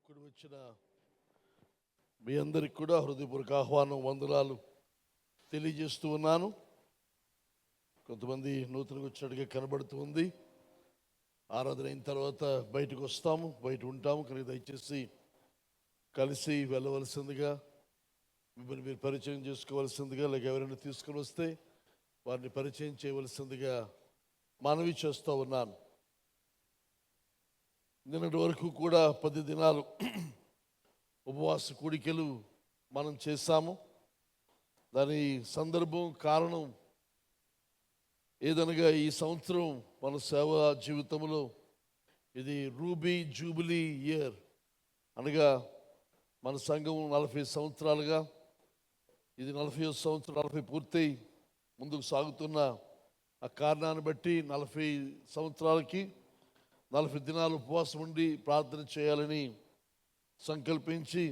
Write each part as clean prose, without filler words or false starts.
కూడి వచ్చిన మీ అందరికి కూడా హృదయపూర్వక ఆహ్వానం, వందనాలు తెలియజేస్తూ ఉన్నాను. కొంతమంది నూతనగా వచ్చినట్టుగా కనబడుతుంది. ఆరాధన అయిన తర్వాత బయటకు వస్తాము, బయట ఉంటాము. కనుక దయచేసి కలిసి వెళ్ళవలసిందిగా, మిమ్మల్ని మీరు పరిచయం చేసుకోవలసిందిగా, లేక ఎవరైనా తీసుకుని వస్తే వారిని పరిచయం చేయవలసిందిగా మనవి చేస్తూ ఉన్నాను. నిన్నటి వరకు కూడా 10 దినాలు ఉపవాస కూడికలు మనం చేశాము. దాని సందర్భం, కారణం ఏదనగా ఈ సంవత్సరం మన సేవా జీవితంలో ఇది రూబీ జూబిలీ ఇయర్, అనగా మన సంఘం 40 సంవత్సరాలుగా, ఇది 40వ సంవత్సరం, 40 పూర్తయి ముందుకు సాగుతున్న ఆ కారణాన్ని బట్టి 40 సంవత్సరాలకి 40 దినాలు ఉపవాసం ఉండి ప్రార్థన చేయాలని సంకల్పించి,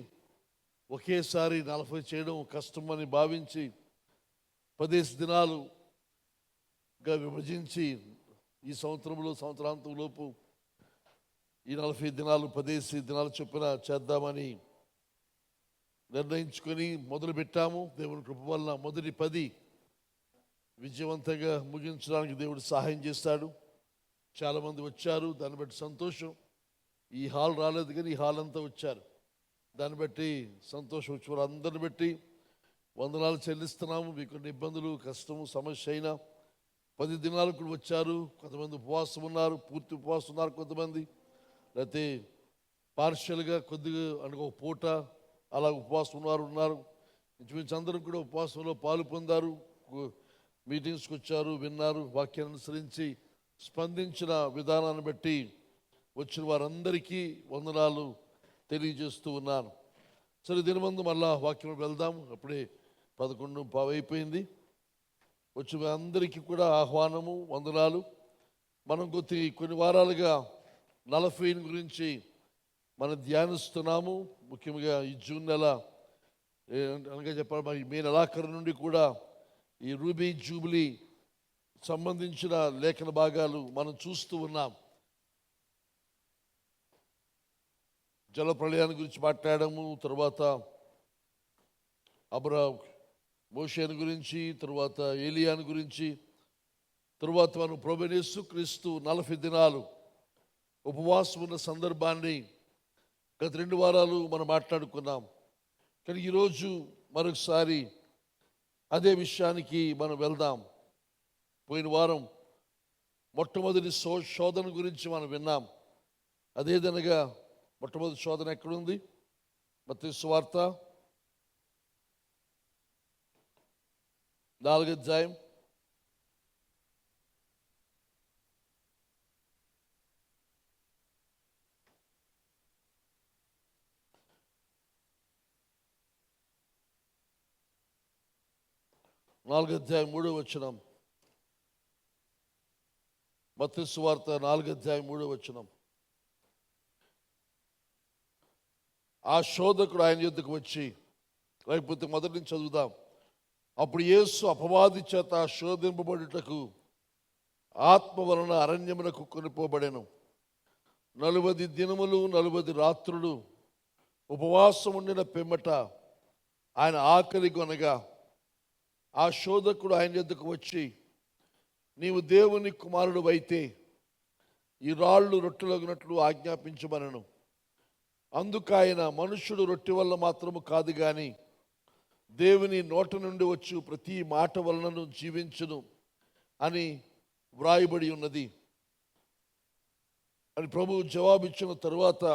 ఒకేసారి 40 చేయడం కష్టమని భావించి 10 దినాలుగా విభజించి ఈ సంవత్సరాంతం లోపు ఈ 40 దినాలు 10 దినాలు చొప్పున చేద్దామని నిర్ణయించుకొని మొదలుపెట్టాము. దేవుని కృప వలన మొదటి 10 విజయవంతంగా ముగించడానికి దేవుడు సహాయం చేస్తాడు. చాలామంది వచ్చారు, దాన్ని బట్టి సంతోషం. ఈ హాల్ రాలేదు కానీ ఈ హాల్ అంతా వచ్చారు, దాన్ని బట్టి సంతోషం. వచ్చి వారు అందరిని బట్టి వందనాలు చెల్లిస్తున్నాము. మీకు ఇబ్బందులు, కష్టము, సమస్య అయినా 10 దినాలు కూడా వచ్చారు. కొంతమంది ఉపవాసం ఉన్నారు, పూర్తి ఉపవాసం ఉన్నారు. కొంతమంది లేకపోతే పార్షియల్గా కొద్దిగా అంటే ఒక పూట అలా ఉపవాసం ఉన్నారు. ఇంచుమించు అందరూ కూడా ఉపవాసంలో పాలు పొందారు, మీటింగ్స్కి వచ్చారు, విన్నారు. వాక్యాన్ని అనుసరించి స్పందించిన విధానాన్ని బట్టి వచ్చిన వారందరికీ వందనాలు తెలియజేస్తూ ఉన్నాను. సరే, దినమందు మళ్ళా వాక్యం వెళ్దాం. అప్పుడే 11:15 అయిపోయింది. వచ్చిన అందరికీ కూడా ఆహ్వానము, వందనాలు. మనం కొన్ని వారాలుగా 40 గురించి మనం ధ్యానిస్తున్నాము. ముఖ్యంగా ఈ జూన్ నెల, అనగా చెప్పాలి, మే నెలాఖరు నుండి కూడా ఈ రూబీ జూబిలీ సంబంధించిన లేఖన భాగాలు మనం చూస్తూ ఉన్నాం. జల ప్రళయాన్ని గురించి మాట్లాడము, తర్వాత మోషేను గురించి, తర్వాత ఏలియాను గురించి, తర్వాత మనం ప్రభువైన యేసుక్రీస్తు 40 దినాలు ఉపవాసం ఉన్న సందర్భాన్ని గత 2 వారాలు మనం మాట్లాడుకున్నాం. కానీ ఈరోజు మరొకసారి అదే విషయానికి మనం వెళ్దాం. పోయిన వారం మొట్టమొదటి శోధన గురించి మనం విన్నాం. అదేదనగా మొట్టమొదటి శోధన ఎక్కడుంది? మత్తయి సువార్త 4వ అధ్యాయం 3వ వచనం. మత్తయి సువార్త 4వ అధ్యాయం 3వ వచనం. ఆ శోధకుడు ఆయన యొద్దకు వచ్చి, లేకపోతే మొదటి నుంచి చదువుదాం. అప్పుడు యేసు అపవాది చేత శోధింపబడుటకు ఆత్మ వలన అరణ్యమునకు కొనిపోబడెను. 40 దినములు 40 రాత్రులు ఉపవాసం ఉండిన పిమ్మట ఆయన ఆకలి కొనగా, ఆ శోధకుడు ఆయన యొద్దకు వచ్చి, నీవు దేవుని కుమారుడు అయితే ఈ రాళ్ళు రొట్టెలగునట్లు ఆజ్ఞాపించమనెను. అందుకు ఆయన, మనుష్యుడు రొట్టె వల్ల మాత్రము కాదు గాని దేవుని నోట నుండి వచ్చు ప్రతి మాట వలనను జీవించును అని వ్రాయబడి ఉన్నది అని ప్రభువు జవాబిచ్చిన తరువాత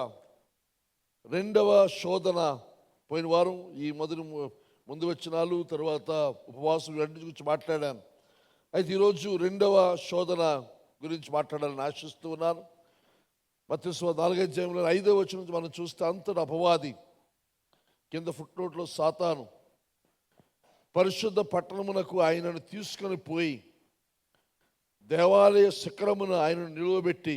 రెండవ శోధన, పోయిన వారం ఈ ముందు వచనాలు, తర్వాత ఉపవాసం రెండింటి గురించి మాట్లాడాను. అయితే ఈరోజు రెండవ శోధన గురించి మాట్లాడాలని ఆశిస్తూ ఉన్నాను. మత్తయి 4వ అధ్యాయంలో 5వ వచనం నుంచి మనం చూస్తే, అంతటా అపవాది, కింద ఫుట్నోట్లో సాతాను, పరిశుద్ధ పట్టణమునకు ఆయనను తీసుకొని పోయి దేవాలయ శిఖరమున ఆయనను నిలువబెట్టి,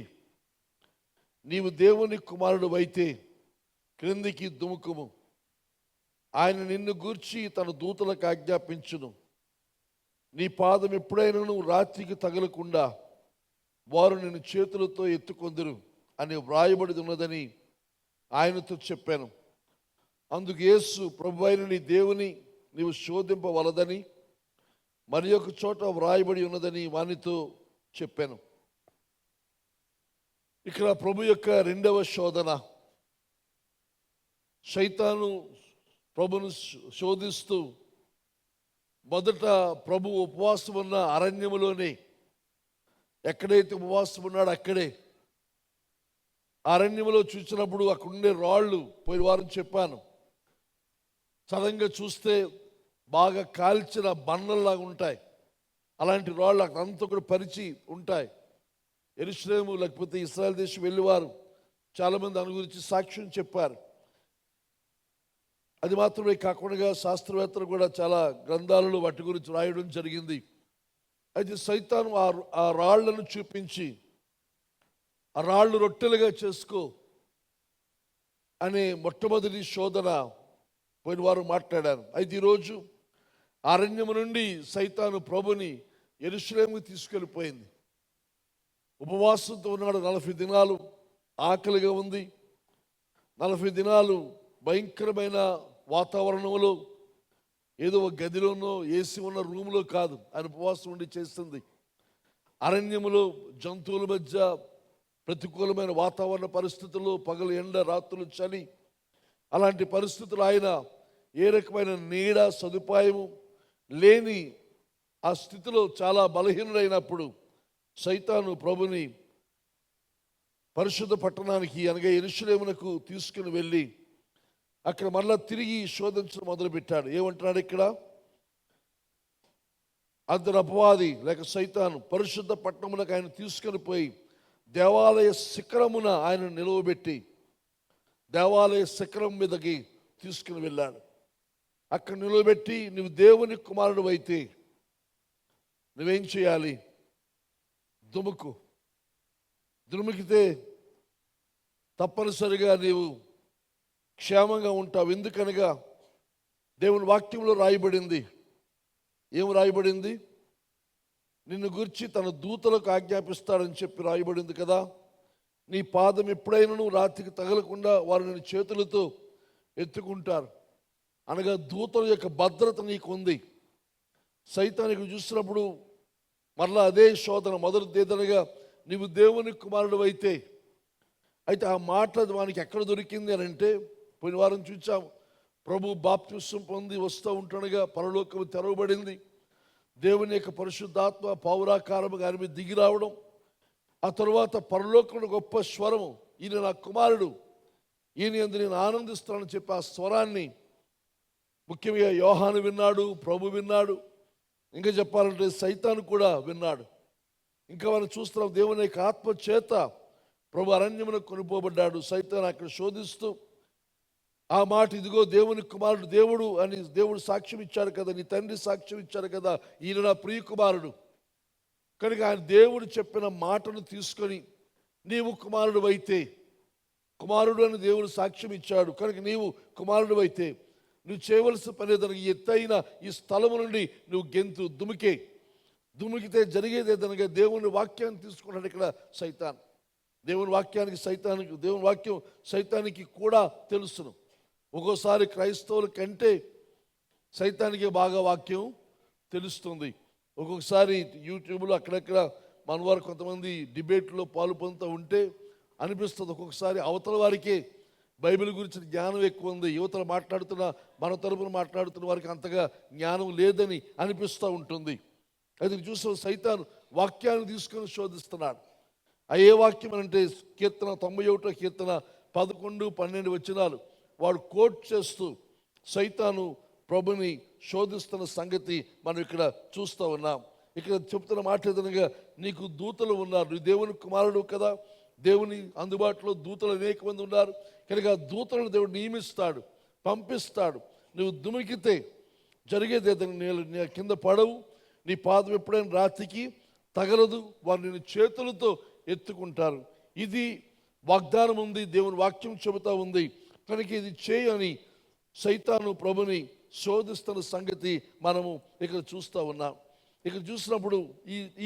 నీవు దేవుని కుమారుడు అయితే క్రిందికి దుముకుము, ఆయన నిన్ను గూర్చి తన దూతలకు ఆజ్ఞాపించును, నీ పాదం ఎప్పుడైనా రాత్రికి తగలకుండా వారు నిన్ను చేతులతో ఎత్తుకొందురు అని వ్రాయబడి ఉన్నదని ఆయనతో చెప్పాను. అందుకు యేసు, ప్రభు అయిన నీ దేవుని నీవు శోధింపవలదని మరి ఒక చోట వ్రాయబడి ఉన్నదని వానితో చెప్పాను. ఇక్కడ ప్రభు యొక్క రెండవ శోధన. సైతాను ప్రభును శోధిస్తూ మొదట ప్రభు ఉపవాసం ఉన్న అరణ్యములోనే, ఎక్కడైతే ఉపవాసం ఉన్నాడో అక్కడే అరణ్యములో చూసినప్పుడు అక్కడుండే రాళ్ళు, పోయిన వారం చెప్పాను, సడన్గా చూస్తే బాగా కాల్చిన బండల్లాగా ఉంటాయి. అలాంటి రాళ్ళు అక్కడ అంతా కూడా పరిచి ఉంటాయి. యెరూషలేము లేకపోతే ఇశ్రాయేల్ దేశం వెళ్ళేవారు చాలామంది దాని గురించి సాక్ష్యం చెప్పారు. అది మాత్రమే కాకుండా శాస్త్రవేత్తలు కూడా చాలా గ్రంథాలలో వాటి గురించి రాయడం జరిగింది. అయితే సైతాను ఆ రాళ్లను చూపించి ఆ రాళ్ళు రొట్టెలుగా చేసుకో అనే మొట్టమొదటి శోధన పోయిన వారు మాట్లాడారు. అయితే ఈరోజు అరణ్యము నుండి సైతాను ప్రభుని యెరూషలేముకు తీసుకెళ్ళిపోయింది. ఉపవాసంతో ఉన్నాడు 40 దినాలు, ఆకలిగా ఉంది. 40 దినాలు భయంకరమైన వాతావరణంలో, ఏదో ఒక గదిలోనో ఏసీ ఉన్న రూమ్లో కాదు ఆయన ఉపవాసం ఉండి చేస్తుంది. అరణ్యములో జంతువుల మధ్య ప్రతికూలమైన వాతావరణ పరిస్థితుల్లో, పగలు ఎండ, రాత్రులు చలి, అలాంటి పరిస్థితులు ఆయన ఏ రకమైన నీడ సదుపాయము లేని ఆ స్థితిలో చాలా బలహీనుడైనప్పుడు సైతాను ప్రభుని పరిశుద్ధ పట్టణానికి అనగా యెరూషలేమునకు తీసుకుని వెళ్ళి అక్కడ మళ్ళా తిరిగి శోధించడం మొదలుపెట్టాడు. ఏమంటున్నాడు ఇక్కడ? అందరు అపవాది లేక సైతాను పరిశుద్ధ పట్టణమునకు ఆయన తీసుకుని పోయి దేవాలయ శిఖరమున ఆయన నిలువబెట్టి దేవాలయ శిఖరం మీదకి తీసుకుని వెళ్ళాడు. అక్కడ నిలవబెట్టి, నువ్వు దేవుని కుమారుడు అయితే నువ్వేం చేయాలి? దుముకితే తప్పనిసరిగా నీవు క్షేమంగా ఉంటావు. ఎందుకనగా దేవుని వాక్యంలో రాయబడింది. ఏం రాయబడింది? నిన్ను గురించి తన దూతలకు ఆజ్ఞాపిస్తాడని చెప్పి రాయబడింది కదా. నీ పాదం ఎప్పుడైనా రాతికి తగలకుండా వారు నిన్ను చేతులతో ఎత్తుకుంటారు. అనగా దూతల యొక్క భద్రత నీకు ఉంది. సైతానికి చూసినప్పుడు మరలా అదే శోధన. మొదటిదేదనగా నీవు దేవుని కుమారుడు అయితే ఆ మాట వానికి ఎక్కడ దొరికింది అని అంటే, పోయిన వారం చూచాము, ప్రభు బాప్తిస్మం పొంది వస్తూ ఉంటుండగా పరలోకము తెరవబడింది. దేవుని యొక్క పరిశుద్ధాత్మ పౌరాకారముగా ఆయన మీద దిగి రావడం, ఆ తరువాత పరలోకమున గొప్ప స్వరము, ఈయన నా కుమారుడు, ఈయన యందు నేను ఆనందిస్తానని చెప్పి ఆ స్వరాన్ని ముఖ్యంగా యోహాను విన్నాడు, ప్రభు విన్నాడు. ఇంకా చెప్పాలంటే సైతాను కూడా విన్నాడు. ఇంకా మనం చూస్తున్నాం, దేవుని యొక్క ఆత్మ చేత ప్రభు అరణ్యమునకు కొనిపోబడ్డాడు. సైతాను అక్కడ శోధిస్తూ ఆ మాట, ఇదిగో దేవుని కుమారుడు, దేవుడు అని దేవుడు సాక్ష్యం ఇచ్చాడు కదా, నీ తండ్రి సాక్ష్యం ఇచ్చాడు కదా, ఈయన నా ప్రియ కుమారుడు. కనుక ఆయన దేవుడు చెప్పిన మాటను తీసుకొని నీవు కుమారుడు అయితే, కుమారుడు అని దేవుడు సాక్ష్యం ఇచ్చాడు కనుక నీవు కుమారుడు అయితే నువ్వు చేయవలసిన పని ఏదనగా ఎత్తైన ఈ స్థలము నుండి నువ్వు గెంతు, దుమికితే జరిగేది ఏదనగా దేవుని వాక్యాన్ని తీసుకున్నాడు ఇక్కడ సైతాన్. దేవుని వాక్యం సైతానికి కూడా తెలుసును. ఒక్కోసారి క్రైస్తవుల కంటే సైతానికి బాగా వాక్యం తెలుస్తుంది. ఒక్కొక్కసారి యూట్యూబ్లో అక్కడక్కడ మన వారు కొంతమంది డిబేట్లో పాలు పొందుతూ ఉంటే అనిపిస్తుంది, ఒక్కొక్కసారి అవతల వారికే బైబిల్ గురించి జ్ఞానం ఎక్కువ ఉంది, యువతలు మన తరపున మాట్లాడుతున్న వారికి అంతగా జ్ఞానం లేదని అనిపిస్తూ ఉంటుంది. అది చూసిన సైతాను వాక్యాన్ని తీసుకొని శోధిస్తున్నాడు. ఏ వాక్యం అంటే కీర్తన 91 కీర్తన 11, 12 వచనాలు వాడు కోట్ చేస్తూ సైతాను ప్రభుని శోధిస్తున్న సంగతి మనం ఇక్కడ చూస్తూ ఉన్నాం. ఇక్కడ చెప్తున్న మాట ఏదనగా, నీకు దూతలు ఉన్నారు, నువ్వు దేవుని కుమారుడు కదా, దేవుని అందుబాటులో దూతలు అనేక మంది ఉన్నారు కనుక దూతలను దేవుడు నియమిస్తాడు, పంపిస్తాడు. నువ్వు దుమికితే జరిగేది ఏదైనా కింద పడవు, నీ పాదం ఎప్పుడైనా రాతికి తగలదు, వారు నిన్ను చేతులతో ఎత్తుకుంటారు. ఇది వాగ్దానం ఉంది, దేవుని వాక్యం చెబుతా ఉంది కనుక ఇది చేయని సైతాను ప్రభుని శోధిస్తున్న సంగతి మనము ఇక్కడ చూస్తూ ఉన్నాం. ఇక్కడ చూసినప్పుడు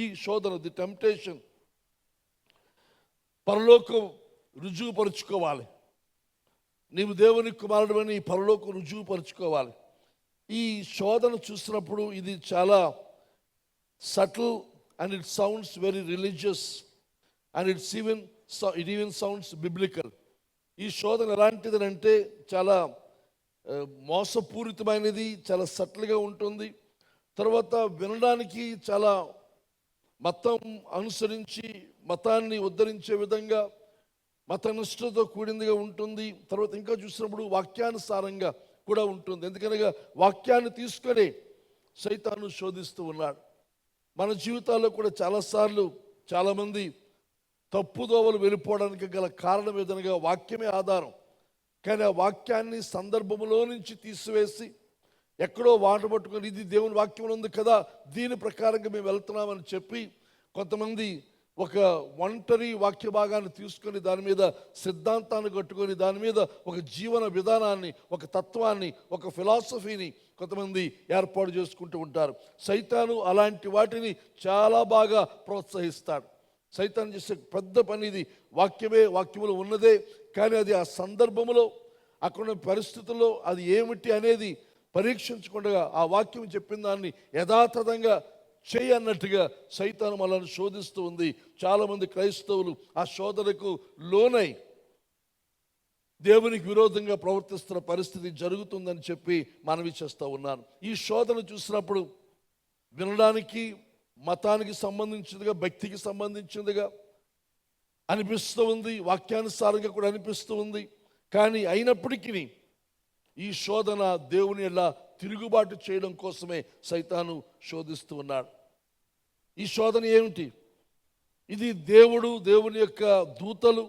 ఈ శోధన, ది టెంప్టేషన్, పరలోకం రుజువుపరుచుకోవాలి. నీవు దేవుని కుమారుడని ఈ పరలోకం రుజువుపరుచుకోవాలి. ఈ శోధన చూసినప్పుడు ఇది చాలా subtle and it sounds very religious and it even sounds biblical. ఈ శోధన ఎలాంటిదనంటే చాలా మోసపూరితమైనది, చాలా సటిల్గా ఉంటుంది. తర్వాత వినడానికి చాలా మతం అనుసరించి మతాన్ని ఉద్ధరించే విధంగా మతనిష్టతో కూడిందిగా ఉంటుంది. తర్వాత ఇంకా చూసినప్పుడు వాక్యానుసారంగా కూడా ఉంటుంది. ఎందుకనగా వాక్యాన్ని తీసుకొని సైతాను శోధిస్తూ ఉన్నాడు. మన జీవితాల్లో కూడా చాలాసార్లు చాలామంది తప్పుదోవలు వెళ్ళిపోవడానికి గల కారణం ఏదనగా వాక్యమే ఆధారం. కానీ ఆ వాక్యాన్ని సందర్భంలో నుంచి తీసివేసి ఎక్కడో వాట పట్టుకొని ఇది దేవుని వాక్యంలో ఉంది కదా, దీని ప్రకారంగా మేము వెళ్తున్నామని చెప్పి కొంతమంది ఒక ఒంటరి వాక్య భాగాన్ని తీసుకొని దాని మీద సిద్ధాంతాన్ని కట్టుకొని దాని మీద ఒక జీవన విధానాన్ని, ఒక తత్వాన్ని, ఒక ఫిలాసఫీని కొంతమంది ఏర్పాటు చేసుకుంటూ ఉంటారు. సైతాను అలాంటి వాటిని చాలా బాగా ప్రోత్సహిస్తాడు. సైతాను చేసే పెద్ద పని ఇది. వాక్యములో ఉన్నదే, కానీ అది ఆ సందర్భంలో అక్కడ పరిస్థితుల్లో అది ఏమిటి అనేది పరీక్షించకుండా ఆ వాక్యం చెప్పిన దాన్ని యథాతథంగా చేయన్నట్టుగా సైతాను మనల్ని శోధిస్తూ ఉంది. చాలామంది క్రైస్తవులు ఆ శోధనకు లోనై దేవునికి విరోధంగా ప్రవర్తిస్తున్న పరిస్థితి జరుగుతుందని చెప్పి మనవి చేస్తూ ఉన్నాను. ఈ శోధన చూసినప్పుడు వినడానికి మతానికి సంబంధించిందిగా, భక్తికి సంబంధించిందిగా అనిపిస్తూ ఉంది, వాక్యానుసారంగా కూడా అనిపిస్తూ ఉంది. కానీ అయినప్పటికీ ఈ శోధన దేవుని ఎలా తిరుగుబాటు చేయడం కోసమే సైతాను శోధిస్తూ ఉన్నాడు. ఈ శోధన ఏమిటి? ఇది దేవుని యొక్క దూతలు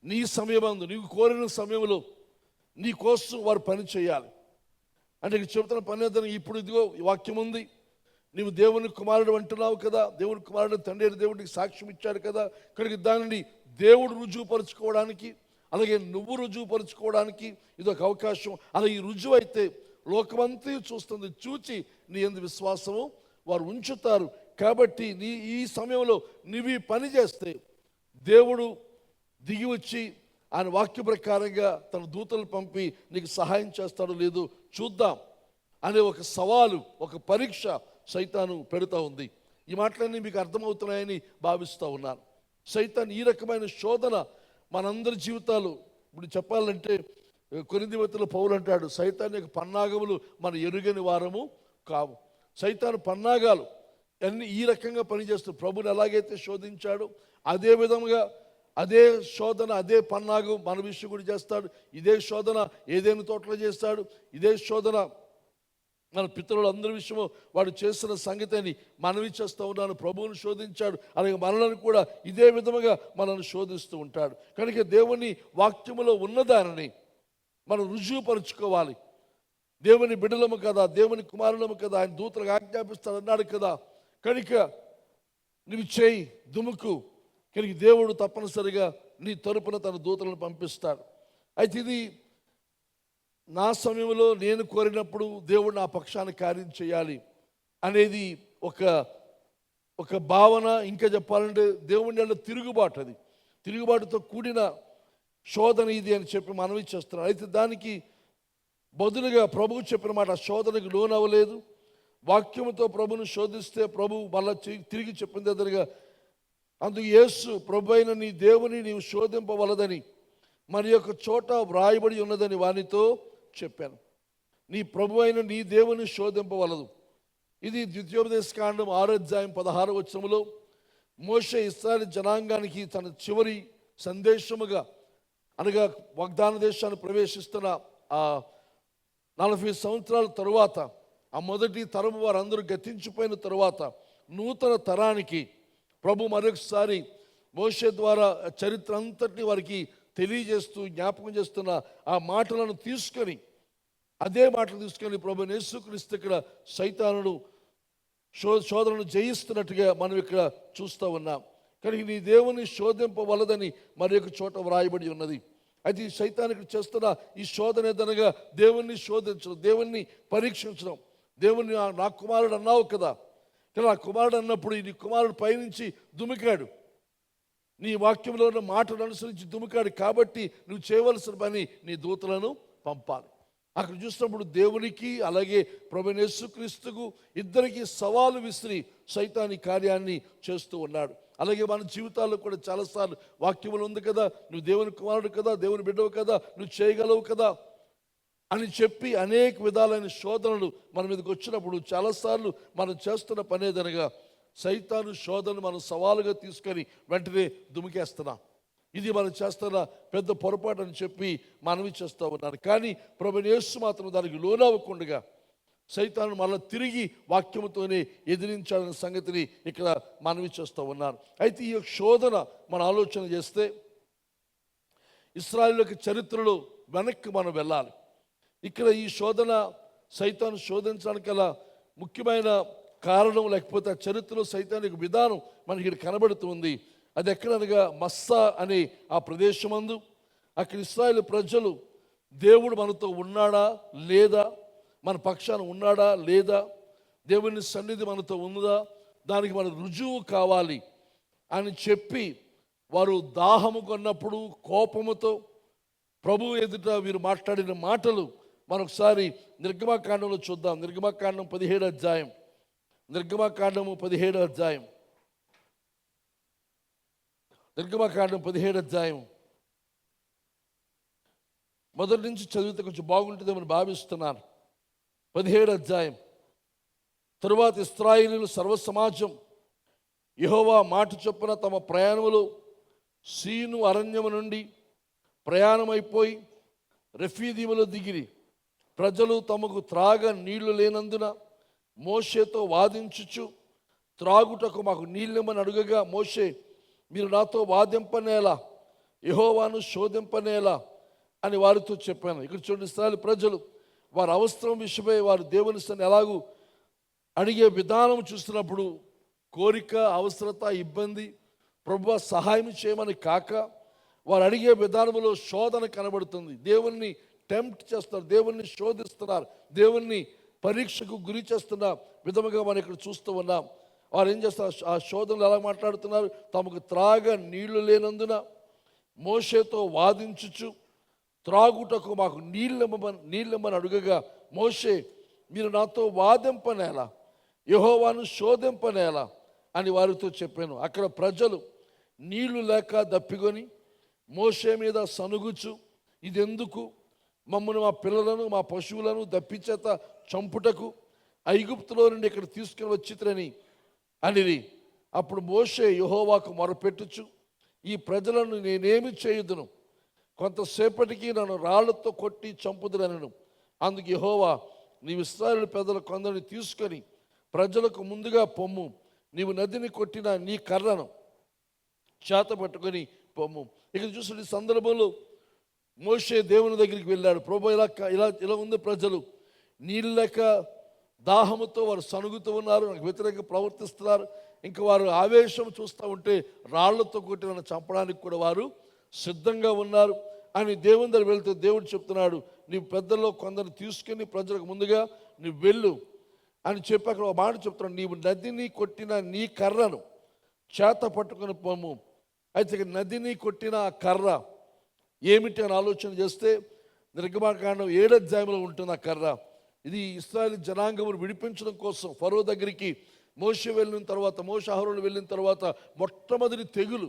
నీ సమయమందు, నీవు కోరిన సమయంలో నీ కోసం వారు పని చేయాలి. అంటే ఇక్కడ చెబుతున్న పని ఏదైనా, ఇప్పుడు ఇదిగో వాక్యం ఉంది, నీవు దేవుని కుమారుడు అంటున్నావు కదా, దేవుని కుమారుడు తండ్రి దేవుడికి సాక్ష్యం ఇచ్చాడు కదా, కనుక దానిని దేవుడు రుజువుపరుచుకోవడానికి, అలాగే నువ్వు రుజువుపరుచుకోవడానికి ఇదొక అవకాశం. అలాగే ఈ రుజువు అయితే లోకమంతా చూస్తుంది, చూచి నీ యందు విశ్వాసము వారు ఉంచుతారు. కాబట్టి ఈ సమయంలో నీవి పని చేస్తే దేవుడు దిగి వచ్చి ఆయన వాక్య ప్రకారంగా తన దూతలు పంపి నీకు సహాయం చేస్తాడో లేదో చూద్దాం అనే ఒక సవాలు, ఒక పరీక్ష సైతాను పెడుతూ ఉంది. ఈ మాటలన్నీ మీకు అర్థమవుతున్నాయని భావిస్తూ ఉన్నాను. సైతాన్ ఈ రకమైన శోధన మనందరి జీవితాలు, ఇప్పుడు చెప్పాలంటే కొరింథీ పౌలు అంటాడు, సైతాన్ యొక్క పన్నాగములు మన ఎరుగని వారము కావు. సైతాను పన్నాగాలు అన్ని ఈ రకంగా పనిచేస్తూ ప్రభుని ఎలాగైతే శోధించాడో అదే విధంగా అదే శోధన, అదే పన్నాగం మన విషయం కూడా చేస్తాడు. ఇదే శోధన ఏదైనా తోటలో చేస్తాడు. ఇదే శోధన మన పితరులు అందరి విషయము వాడు చేస్తున్న సంగతిని మనవి చేస్తూ ఉన్నాను. ప్రభువును శోధించాడు, అలాగే మనల్ని కూడా ఇదే విధముగా మనల్ని శోధిస్తూ ఉంటాడు. కనుక దేవుని వాక్యములో ఉన్నదానిని మనం రుజువుపరుచుకోవాలి. దేవుని బిడ్డలము కదా, దేవుని కుమారులము కదా, ఆయన దూతలకు ఆజ్ఞాపిస్తాడు అన్నాడు కదా. కనుక నువ్వు చేయి దుముకు, కనుక దేవుడు తప్పనిసరిగా నీ తరపున తన దూతలను పంపిస్తాడు. అయితే ఇది నా సమయంలో నేను కోరినప్పుడు దేవుడు నా పక్షాన్ని కార్యం చేయాలి అనేది ఒక భావన. ఇంకా చెప్పాలంటే దేవుని వల్ల తిరుగుబాటు, అది తిరుగుబాటుతో కూడిన శోధన ఇది అని చెప్పి మనవి చేస్తున్నాను. అయితే దానికి బదులుగా ప్రభువు చెప్పిన మాట, శోధనకు లోనవ్వలేదు. వాక్యముతో ప్రభును శోధిస్తే ప్రభు మళ్ళా తిరిగి చెప్పింది ఎదురుగా, అందుకు యేసు ప్రభు అయిన నీ దేవుని నీవు శోధింపవలదని మరి యొక్క చోట వ్రాయబడి ఉన్నదని వానితో చెప్పాను. నీ ప్రభు అయిన నీ దేవుని శోధింపవలదు. ఇది ద్వితీయోపదేశకాండం 6:16 మోషే ఇశ్రాయేలు జనాంగానికి తన చివరి సందేశముగా, అనగా వాగ్దాన దేశాన్ని ప్రవేశిస్తున్న ఆ 40 సంవత్సరాల తరువాత, ఆ మొదటి తరము వారందరూ గతించిపోయిన తరువాత నూతన తరానికి ప్రభు మరొకసారి మోషే ద్వారా చరిత్ర అంతటిని వారికి తెలియజేస్తూ జ్ఞాపకం చేస్తున్న ఆ మాటలను తీసుకొని, అదే మాటలు తీసుకొని ప్రభు యేసుక్రీస్తు ఇక్కడ సైతానుడు శోధనను జయిస్తున్నట్టుగా మనం ఇక్కడ చూస్తూ ఉన్నాం. కానీ నీ దేవుని శోధింపవలదని మరి ఒక చోట వ్రాయబడి ఉన్నది. అయితే ఈ సైతానికి చేస్తున్న ఈ శోధన ఏదనగా దేవుణ్ణి శోధించడం, దేవుణ్ణి పరీక్షించడం. దేవుణ్ణి నా కుమారుడు అన్నావు కదా, కానీ ఆ కుమారుడు అన్నప్పుడు ఈ కుమారుడు పైనుంచి దుమికాడు. నీ వాక్యంలో ఉన్న మాటను అనుసరించి దుమికాడు కాబట్టి నువ్వు చేయవలసిన పని నీ దూతలను పంపాలి. అక్కడ చూసినప్పుడు దేవునికి అలాగే ప్రభువైన యేసుక్రీస్తుకు ఇద్దరికి సవాలు విసిరి సైతాని కార్యాన్ని చేస్తూ ఉన్నాడు. అలాగే మన జీవితాల్లో కూడా చాలాసార్లు వాక్యములు ఉంది కదా, నువ్వు దేవుని కుమారుడు కదా, దేవుని బిడ్డవు కదా, నువ్వు చేయగలవు కదా అని చెప్పి అనేక విధాలైన శోధనలు మన మీదకి వచ్చినప్పుడు చాలాసార్లు మనం చేస్తున్న పనేదనగా సైతాను శోధనను మనం సవాలుగా తీసుకొని వెంటనే దుమికేస్తున్నాం. ఇది మనం చేస్తున్న పెద్ద పొరపాటు అని చెప్పి మనవి చేస్తూ ఉన్నాను. కానీ ప్రభువైన యేసు మాత్రం దానికి లోనవ్వకుండా సైతాను మళ్ళీ తిరిగి వాక్యముతోనే ఎదిరించాలనే సంగతిని ఇక్కడ మనవి చేస్తూ ఉన్నారు. అయితే ఈ శోధన మన ఆలోచన చేస్తే ఇశ్రాయేలు యొక్క చరిత్రలో వెనక్కి మనం వెళ్ళాలి. ఇక్కడ ఈ శోధన సైతాను శోధించడానికి గల ముఖ్యమైన కారణం లేకపోతే ఆ చరిత్రలో సైతానిక విధానం మనకి ఇక్కడ కనబడుతుంది. అది ఎక్కడనగా మస్సా అనే ఆ ప్రదేశమందు అక్కడ ఇశ్రాయేలు ప్రజలు దేవుడు మనతో ఉన్నాడా లేదా, మన పక్షాన ఉన్నాడా లేదా, దేవుని సన్నిధి మనతో ఉందా, దానికి మన రుజువు కావాలి అని చెప్పి వారు దాహము కొన్నప్పుడు కోపముతో ప్రభు ఎదుట వీరు మాట్లాడిన మాటలు మరొకసారి నిర్గమకాండంలో చూద్దాం. నిర్గమకాండం 17వ అధ్యాయం, నిర్గమకాండము 17వ అధ్యాయం, నిర్గమకాండం 17వ అధ్యాయం మొదటి నుంచి చదివితే కొంచెం బాగుంటుందేమని భావిస్తున్నాను. 17వ అధ్యాయం. తరువాత ఇశ్రాయేలీయులు సర్వ సమాజం యెహోవా మాట చొప్పున తమ ప్రయాణములో సీను అరణ్యము నుండి ప్రయాణమైపోయి రెఫీదీములో దిగిరి. ప్రజలు తమకు త్రాగ నీళ్లు లేనందున మోషేతో వాదించుచు త్రాగుటకు మాకు నీళ్ళమని అడుగగా మోషే, మీరు నాతో వాదింపనేలా, యెహోవాను శోధింపనేలా అని వారితో చెప్పాను. ఇక్కడ చూడండి, ఇశ్రాయేలు ప్రజలు వారి అవసరం విషయమై వారు దేవుని సన్నిధిని ఎలాగూ అడిగే విధానం చూస్తున్నప్పుడు కోరిక, అవసరత, ఇబ్బంది, ప్రభువా సహాయం చేయమని కాక వారు అడిగే విధానంలో శోధన కనబడుతుంది. దేవుణ్ణి టెంప్ట్ చేస్తున్నారు, దేవుణ్ణి శోధిస్తున్నారు, దేవుణ్ణి పరీక్షకు గురి చేస్తున్న విధముగా మనం ఇక్కడ చూస్తూ ఉన్నాం. వారు ఏం చేస్తారు? ఆ శోధనలు ఎలా మాట్లాడుతున్నారు? తమకు త్రాగ నీళ్లు లేనందున మోషేతో వాదించుచు త్రాగుటకు మాకు నీళ్ళమ్మని అడుగగా మోషే, మీరు నాతో వాదింపనేలా, యెహోవాను శోధింపనేలా అని వారితో చెప్పాను. అక్కడ ప్రజలు నీళ్లు లేక దప్పికొని మోషే మీద సనుగుచు, ఇదెందుకు? మమ్మల్ని, మా పిల్లలను, మా పశువులను దప్పిచేత చంపుటకు ఐగుప్తులో నుండి ఇక్కడ తీసుకుని వచ్చిరని అనిరి. అప్పుడు మోషే యెహోవాకు మొరపెట్టుచు, ఈ ప్రజలను నేనేమి చేయుదును? కొంతసేపటికి నన్ను రాళ్లతో కొట్టి చంపుదురనను. అందుకు యెహోవా, నీవు ఇశ్రాయేలు పెద్దల కొందరిని తీసుకొని ప్రజలకు ముందుగా పొమ్ము, నీవు నదిని కొట్టిన నీ కర్రను చేత పట్టుకొని పొమ్ము. ఇక్కడ చూసిన ఈ సందర్భంలో మోషే దేవుని దగ్గరికి వెళ్ళాడు. ప్రభు ఇలా ఉంది, ప్రజలు నీళ్ళు లేక దాహముతో వారు సనుగుతూ ఉన్నారు, నాకు వ్యతిరేకంగా ప్రవర్తిస్తున్నారు. ఇంకా వారు ఆవేశం చూస్తూ ఉంటే రాళ్లతో కొట్టి నన్ను చంపడానికి కూడా వారు సిద్ధంగా ఉన్నారు అని దేవుని దగ్గర వెళ్తే దేవుడు చెప్తున్నాడు, నీ పెద్దల్లో కొందరు తీసుకుని ప్రజలకు ముందుగా నువ్వు వెళ్ళు అని చెప్పి అక్కడ ఒక మాట చెప్తున్నాడు, నీవు నదిని కొట్టిన నీ కర్రను చేత పట్టుకొని పోము. అయితే నదిని కొట్టిన ఆ కర్ర ఏమిటి అని ఆలోచన చేస్తే నిర్గమకాండం 7వ అధ్యాయంలో ఉంటుంది ఆ కర్ర. ఇది ఇశ్రాయేలు జనాంగమును విడిపించడం కోసం ఫరో దగ్గరికి మోషే వెళ్ళిన తర్వాత, మోషే అహరోను వెళ్ళిన తర్వాత మొట్టమొదటి తెగులు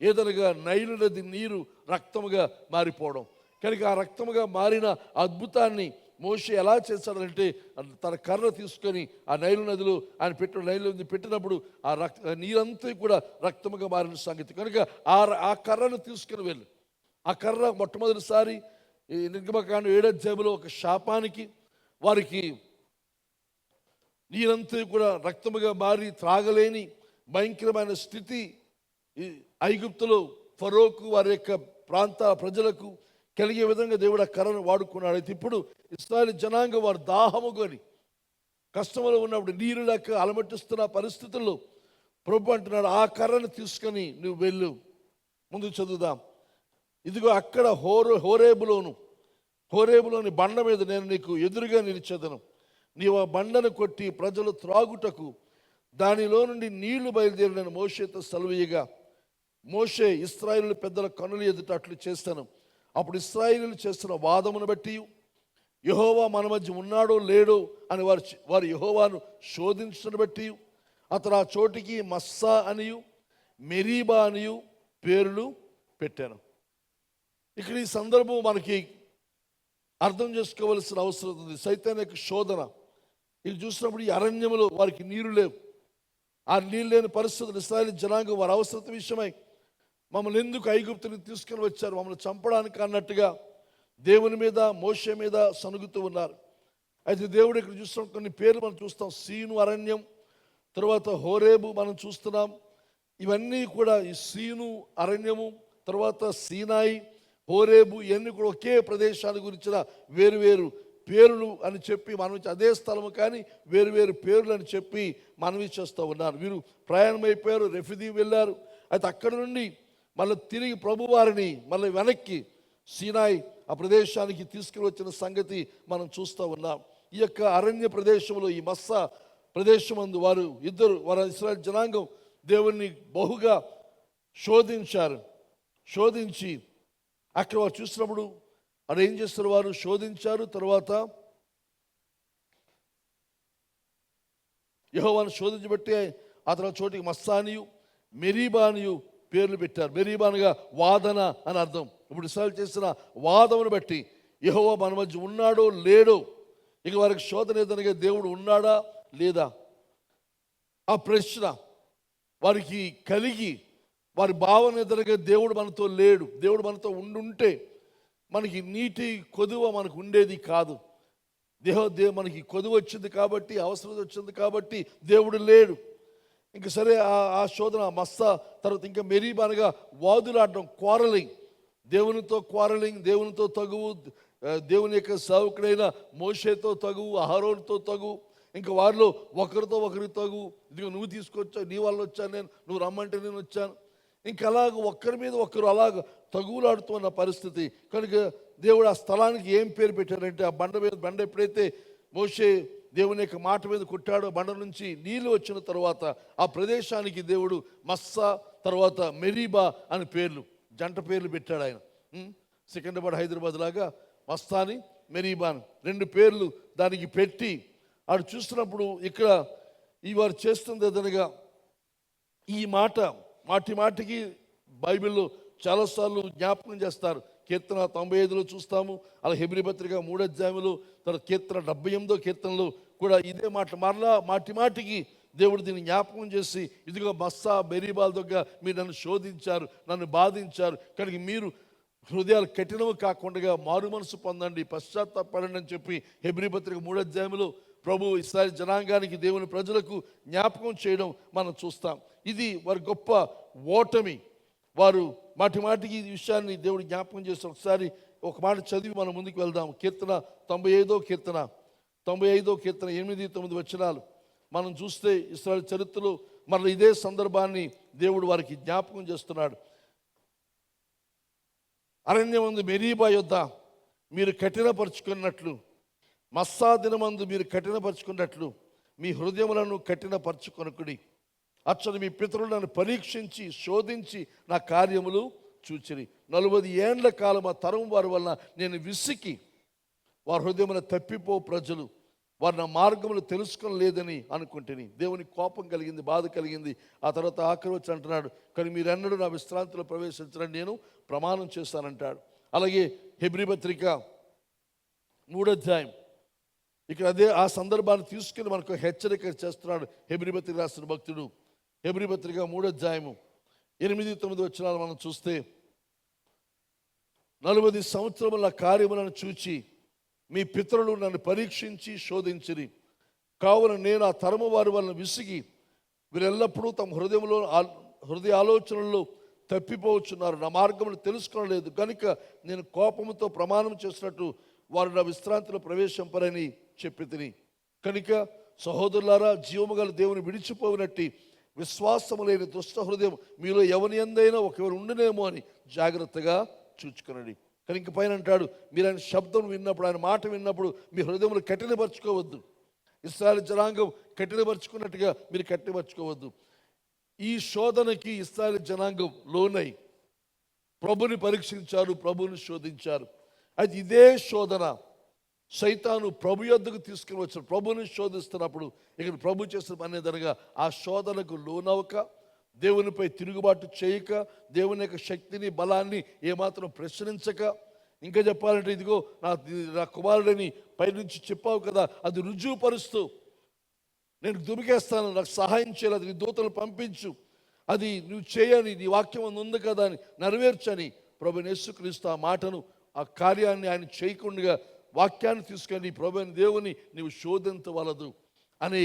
ఏదనగా నైలు నది నీరు రక్తముగా మారిపోవడం. కనుక ఆ రక్తముగా మారిన అద్భుతాన్ని మోషే ఎలా చేశాడంటే తన కర్ర తీసుకొని ఆ నైలు నదిలో ఆయన నైలు నది పెట్టినప్పుడు ఆ నీరంతా కూడా రక్తముగా మారిన సంగతి. కనుక ఆ కర్రను తీసుకుని వెళ్ళి, ఆ కర్ర మొట్టమొదటిసారి ఈ నిర్గమకాండం 7వ అధ్యాయంలో ఒక శాపానికి వారికి నీరంతా కూడా రక్తముగా మారి త్రాగలేని భయంకరమైన స్థితి ఐగుప్తులో ఫరోకు వారి యొక్క ప్రాంత ప్రజలకు కలిగే విధంగా దేవుడు ఆ కర్రను వాడుకున్నాడు. అయితే ఇప్పుడు ఇశ్రాయేలు జనాంగం వారు దాహము కొని కష్టంలో ఉన్నప్పుడు నీరు లేక అలమటిస్తున్న పరిస్థితుల్లో ప్రభు అంటున్నాడు, ఆ కర్రను తీసుకొని నువ్వు వెళ్ళు. ముందు చదువుదాం. ఇదిగో అక్కడ హోరేబులోని బండ మీద నేను నీకు ఎదురుగా నిలిచెదను. నీవు ఆ బండను కొట్టి ప్రజలు త్రాగుటకు దానిలో నుండి నీళ్లు బయలుదేరిన మోషేతో సెలవీయగా మోషే ఇశ్రాయేలు పెద్దల కన్నుల ఎదుట అట్లు చేస్తాను. అప్పుడు ఇశ్రాయేలు చేస్తున్న వాదమును బట్టి యెహోవా మన మధ్య ఉన్నాడో లేడో అని వారు యెహోవాను శోధించడం బట్టి అతను ఆ చోటికి మస్సా అనియు మెరీబా అనియు పేర్లు పెట్టాను. ఇక్కడ ఈ సందర్భం మనకి అర్థం చేసుకోవలసిన అవసరం ఉంది. సైతాన్ యొక్క శోధన ఇది చూసినప్పుడు ఈ అరణ్యములో వారికి నీరు లేవు. ఆ నీళ్ళు లేని పరిస్థితులు ఇశ్రాయేలు జనాంగం వారి అవసరత విషయమై మమ్మల్ని ఎందుకు ఐగుప్తుని తీసుకొని వచ్చారు, మమ్మల్ని చంపడానికి అన్నట్టుగా దేవుని మీద మోషే మీద సనుగుతూ ఉన్నారు. అయితే దేవుడు ఇక్కడ చూస్తున్నాం, కొన్ని పేర్లు మనం చూస్తాం. సీను అరణ్యం, తర్వాత హోరేబు మనం చూస్తున్నాం. ఇవన్నీ కూడా ఈ సీను అరణ్యము, తర్వాత సీనాయి, హోరేబు ఇవన్నీ కూడా ఒకే ప్రదేశాల గురించిన వేరువేరు పేర్లు అని చెప్పి మనం అదే స్థలము కానీ వేరువేరు పేర్లు అని చెప్పి మనవి చేస్తూ ఉన్నారు. వీరు ప్రయాణం అయిపోయారు, రెఫిదీం వెళ్ళారు. అయితే అక్కడ నుండి మళ్ళీ తిరిగి ప్రభువారిని మళ్ళీ వెనక్కి సీనాయి ఆ ప్రదేశానికి తీసుకుని వచ్చిన సంగతి మనం చూస్తూ ఉన్నాం. ఈ యొక్క అరణ్య ప్రదేశంలో ఈ మస్సా ప్రదేశమందు వారు ఇశ్రాయేలు జనాంగం దేవుణ్ణి బహుగా శోధించి అక్కడ వారు చూసినప్పుడు అది ఏం చేస్తారు, వారు శోధించారు. తర్వాత యెహోవాను శోధించబట్టి అతని చోటికి మస్సానియు మెరీబానియు పేర్లు పెట్టారు. మెరీబానుగా వాదన అని అర్థం. ఇప్పుడు ఇశ్రాయేలు చేసిన వాదమును బట్టి యెహోవా మన మధ్య ఉన్నాడో లేడో, ఇక వారికి శోధన ఏదనగా దేవుడు ఉన్నాడా లేదా ఆ ప్రశ్న వారికి కలిగి వారి భావన ఎదురుగా దేవుడు మనతో లేడు, దేవుడు మనతో ఉండుంటే మనకి నీటి కొదువ మనకు ఉండేది కాదు. మనకి కొదువ వచ్చింది కాబట్టి, అవసరం వచ్చింది కాబట్టి దేవుడు లేడు. ఇంక సరే ఆ శోధన మస్సా, తర్వాత ఇంకా మెరీబానగా వాదులాడడం, క్వారలింగ్, దేవునితో తగువు, దేవుని యొక్క సేవకుడైన మోషేతో తగువు, అహరోనుతో తగువు, ఇంకా వారిలో ఒకరితో ఒకరికి తగువు. ఇదిగో నువ్వు తీసుకొచ్చావు, నీ వల్ల వచ్చాను నేను, నువ్వు రమ్మంటే నేను వచ్చాను. ఇంకా అలాగ ఒక్కరి మీద ఒకరు అలాగ తగువులాడుతున్న పరిస్థితి. కనుక దేవుడు ఆ స్థలానికి ఏం పేరు పెట్టారంటే, ఆ బండ ఎప్పుడైతే మోషే దేవుని యొక్క మాట మీద కొట్టాడో, బండ నుంచి నీళ్ళు వచ్చిన తర్వాత ఆ ప్రదేశానికి దేవుడు మస్సా తర్వాత మెరీబా అని పేర్లు, జంట పేర్లు పెట్టాడు ఆయన. సికింద్రాబాద్ హైదరాబాద్ లాగా మస్తాని మెరీబాన్ రెండు పేర్లు దానికి పెట్టి ఆడు చూస్తున్నప్పుడు ఇక్కడ ఈ వారు చేస్తుంది ఏదనగా ఈ మాటికి బైబిల్లో చాలాసార్లు జ్ఞాపకం చేస్తారు. కీర్తన 95లో చూస్తాము, అలా హెబ్రీ పత్రిక 3వ అధ్యాయంలో, తర్వాత కీర్తన 78వ కీర్తనలో కూడా ఇదే మాట మరలా మాటికి దేవుడు దీన్ని జ్ఞాపకం చేసి, ఇదిగో మస్సా మెరీబాల్ దగ్గర మీరు నన్ను శోధించారు, నన్ను బాధించారు, కనుక మీరు హృదయాలు కఠినము కాకుండా మారు మనసు పొందండి, పశ్చాత్తాపడండి అని చెప్పి హెబ్రీ పత్రిక 3వ అధ్యాయంలో ప్రభు ఇశ్రాయేలు జనాంగానికి, దేవుని ప్రజలకు జ్ఞాపకం చేయడం మనం చూస్తాం. ఇది వారి గొప్ప ఓటమి. వారు మాటికి ఈ విషయాన్ని దేవుడు జ్ఞాపకం చేసి ఒకసారి ఒక మాట చదివి మనం ముందుకు వెళ్దాం. కీర్తన 95వ కీర్తన 8-9 వచనాలు మనం చూస్తే ఇశ్రాయేలు చరిత్రలో మరలా ఇదే సందర్భాన్ని దేవుడు వారికి జ్ఞాపకం చేస్తున్నాడు. అరణ్యమందు మెరీబా యొద్ద మీరు కఠినపరుచుకున్నట్లు, మస్సా దినమందు మీరు కఠినపరుచుకున్నట్లు మీ హృదయములను కఠినపరచుకొనుకుడి. అచ్చడు మీ పితరులు నన్ను పరీక్షించి శోధించి నా కార్యములు చూచిరి. 40 ఏండ్ల కాలం ఆ తరం వారి వలన నేను విసికి వారి హృదయమున తప్పిపో ప్రజలు వారు నా మార్గములు తెలుసుకోలేదని అనుకుంటుని. దేవుని కోపం కలిగింది, బాధ కలిగింది. ఆ తర్వాత ఆఖరి వచ్చి అంటున్నాడు, కానీ మీరెన్నడూ నా విశ్రాంతిలో ప్రవేశించరని నేను ప్రమాణం చేస్తానంటాడు. అలాగే హెబ్రీ పత్రిక 3వ అధ్యాయం ఇక్కడ అదే ఆ సందర్భాన్ని తీసుకుని మనకు హెచ్చరిక చేస్తున్నాడు హెబ్రీ పత్రిక రాసిన భక్తుడు. హెబ్రీ పత్రిక 3వ అధ్యాయము 8-9 వచనాలు మనం చూస్తే, 40 సంవత్సరముల కార్యములను చూచి మీ పితరులు నన్ను పరీక్షించి శోధించిరి, కావున నేను ఆ తరము వారి వలన విసిగి వీరెల్లప్పుడూ తమ హృదయ ఆలోచనల్లో తప్పిపోవచ్చున్నారు, నా మార్గములు తెలుసుకోలేదు కనుక నేను కోపముతో ప్రమాణం చేసినట్టు వారు నా విశ్రాంతిలో ప్రవేశింపరని చెప్పి తిని. కనుక సహోదరులారా, జీవము గల దేవుని విడిచిపోయినట్టి విశ్వాసము లేని దుష్ట హృదయం మీలో ఎవరి యందైనా ఒకరు ఉండునేమో అని జాగ్రత్తగా చూచుకొనండి. కానీ ఇంక పైన అంటాడు, మీరు ఆయన శబ్దం విన్నప్పుడు, ఆయన మాట విన్నప్పుడు మీ హృదయములు కఠినపరచుకోవద్దు. ఇశ్రాయేలు జనాంగం కఠినపరుచుకున్నట్టుగా మీరు కఠినపరచుకోవద్దు. ఈ శోధనకి ఇశ్రాయేలు జనాంగం లోనై ప్రభుని పరీక్షించారు, ప్రభుని శోధించారు. అయితే ఇదే శోధన సైతాను ప్రభు యొద్దకు తీసుకుని వచ్చాడు. ప్రభుని శోధిస్తున్నప్పుడు ఇక్కడ ప్రభు చేసిన పని ఏదనగా ఆ శోధనకు లోనవక, దేవునిపై తిరుగుబాటు చేయక, దేవుని యొక్క శక్తిని బలాన్ని ఏమాత్రం ప్రశ్నించక, ఇంకా చెప్పాలంటే ఇదిగో నా కుమారుడిని పైనుంచి చెప్పావు కదా, అది రుజువుపరుస్తూ నేను దుమికేస్తాను, నాకు సహాయం చేయాలి, అది నీ దూతలు పంపించు, అది నువ్వు చేయని, నీ వాక్యం ఉంది కదా అని నెరవేర్చని ప్రభు యేసుక్రీస్తు ఆ మాటను, ఆ కార్యాన్ని ఆయన చేయకుండా వాక్యాన్ని తీసుకొని ప్రభుని దేవుని నీవు శోధించవలదు అనే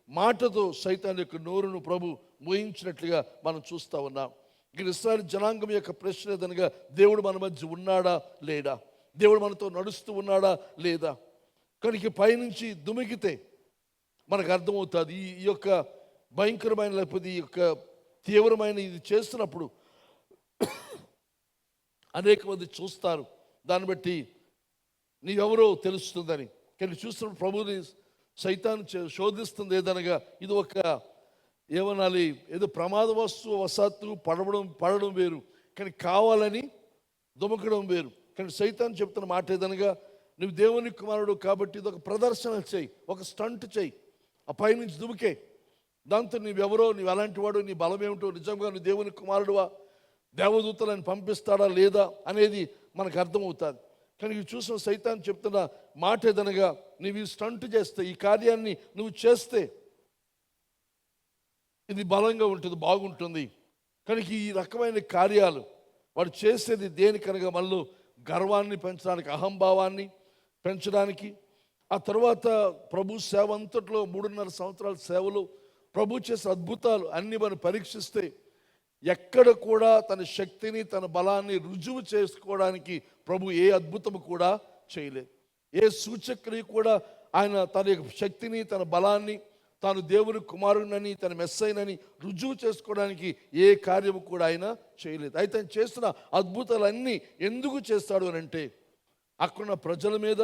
మాటతో సైతాన్ యొక్క నోరును ప్రభు మోయించినట్లుగా మనం చూస్తూ ఉన్నాం. ఇక్కడ ఇశ్రాయేలు జనాంగం యొక్క ప్రశ్న ఏదనగా, దేవుడు మన మధ్య ఉన్నాడా లేడా, దేవుడు మనతో నడుస్తూ ఉన్నాడా లేదా. కనుక పైనుంచి దుమికితే మనకు అర్థమవుతుంది ఈ యొక్క భయంకరమైన, లేకపోతే ఈ యొక్క తీవ్రమైన ఇది చేస్తున్నప్పుడు అనేక మంది చూస్తారు, దాన్ని బట్టి నీవెవరో తెలుస్తుందని. కానీ చూస్తున్నప్పుడు ప్రభుని సైతాన్ శోధిస్తుంది ఏదనగా, ఇది ఒక ఏమనాలి, ఏదో ప్రమాదవశాత్తు పడడం వేరు, కానీ కావాలని దుమకడం వేరు. కానీ సైతాన్ చెప్తున్న మాట ఏదనగా, నువ్వు దేవుని కుమారుడు కాబట్టి ఇది ఒక ప్రదర్శన చేయి, ఒక స్టంట్ చేయి, ఆ పైనుంచి దుమికే, దాంతో నువ్వెవరో, నువ్వు ఎలాంటి వాడు, నీ బలం ఏమిటో, నిజంగా నువ్వు దేవుని కుమారుడువా, దేవదూతలను పంపిస్తాడా లేదా అనేది మనకు అర్థమవుతుంది. కానీ చూసిన సైతాన్ చెప్తున్న మాట ఏదనగా, నువ్వు ఈ స్టంట్ చేస్తే, ఈ కార్యాన్ని నువ్వు చేస్తే ఇది బలంగా ఉంటుంది, బాగుంటుంది. కనుక ఈ రకమైన కార్యాలు వాడు చేసేది దేనికనగా, మళ్ళీ గర్వాన్ని పెంచడానికి, అహంభావాన్ని పెంచడానికి. ఆ తర్వాత ప్రభు సేవ అంతట్లో 3.5 సంవత్సరాల సేవలు ప్రభు చేసే అద్భుతాలు అన్ని మనం పరీక్షిస్తే ఎక్కడ కూడా తన శక్తిని, తన బలాన్ని రుజువు చేసుకోవడానికి ప్రభు ఏ అద్భుతము కూడా చేయలేదు. ఏ సూచక్రియ కూడా ఆయన తన యొక్క శక్తిని, తన బలాన్ని, తాను దేవుని కుమారుడినని, తన మెస్సైనని రుజువు చేసుకోవడానికి ఏ కార్యము కూడా ఆయన చేయలేదు. అయితే ఆయన చేస్తున్న అద్భుతాలన్నీ ఎందుకు చేస్తాడు అని అంటే, అక్కడున్న ప్రజల మీద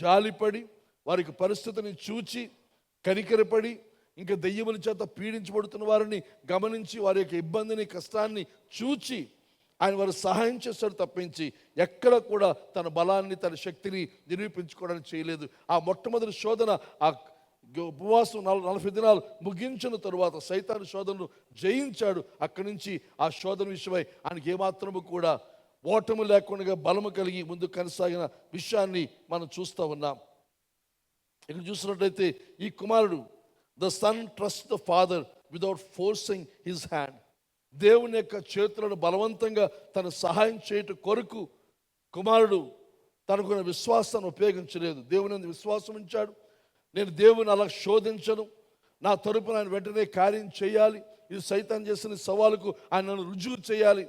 జాలిపడి, వారికి పరిస్థితిని చూచి కనికరపడి, ఇంకా దెయ్యముల చేత పీడించబడుతున్న వారిని గమనించి, వారి యొక్క ఇబ్బందిని, కష్టాన్ని చూచి ఆయన వారు సహాయం చేస్తాడు తప్పించి ఎక్కడ కూడా తన బలాన్ని, తన శక్తిని నిరూపించుకోవడానికి చేయలేదు. ఆ మొట్టమొదటి శోధన, ఆ ఉపవాసం 40 దినాలు ముగించిన తరువాత సైతాను శోధనను జయించాడు. అక్కడి నుంచి ఆ శోధన విషయమై ఆయనకి ఏమాత్రము కూడా ఓటము లేకుండా బలము కలిగి ముందుకు కొనసాగిన విషయాన్ని మనం చూస్తూ ఉన్నాం. ఇక్కడ చూసినట్లయితే ఈ కుమారుడు, the son trust the father without forcing his hand, దేవుని యొక్క చేతులను బలవంతంగా తన సహాయం చేయటం కొరకు కుమారుడు తనకున్న విశ్వాసాన్ని ఉపయోగించలేదు. దేవుని విశ్వాసం ఉంచాడు. నేను దేవుని అలా శోధించను, నా తరపున ఆయన వెంటనే కార్యం చేయాలి, ఇది సైతాన్ చేసిన సవాలుకు ఆయన నన్ను రుజువు చేయాలి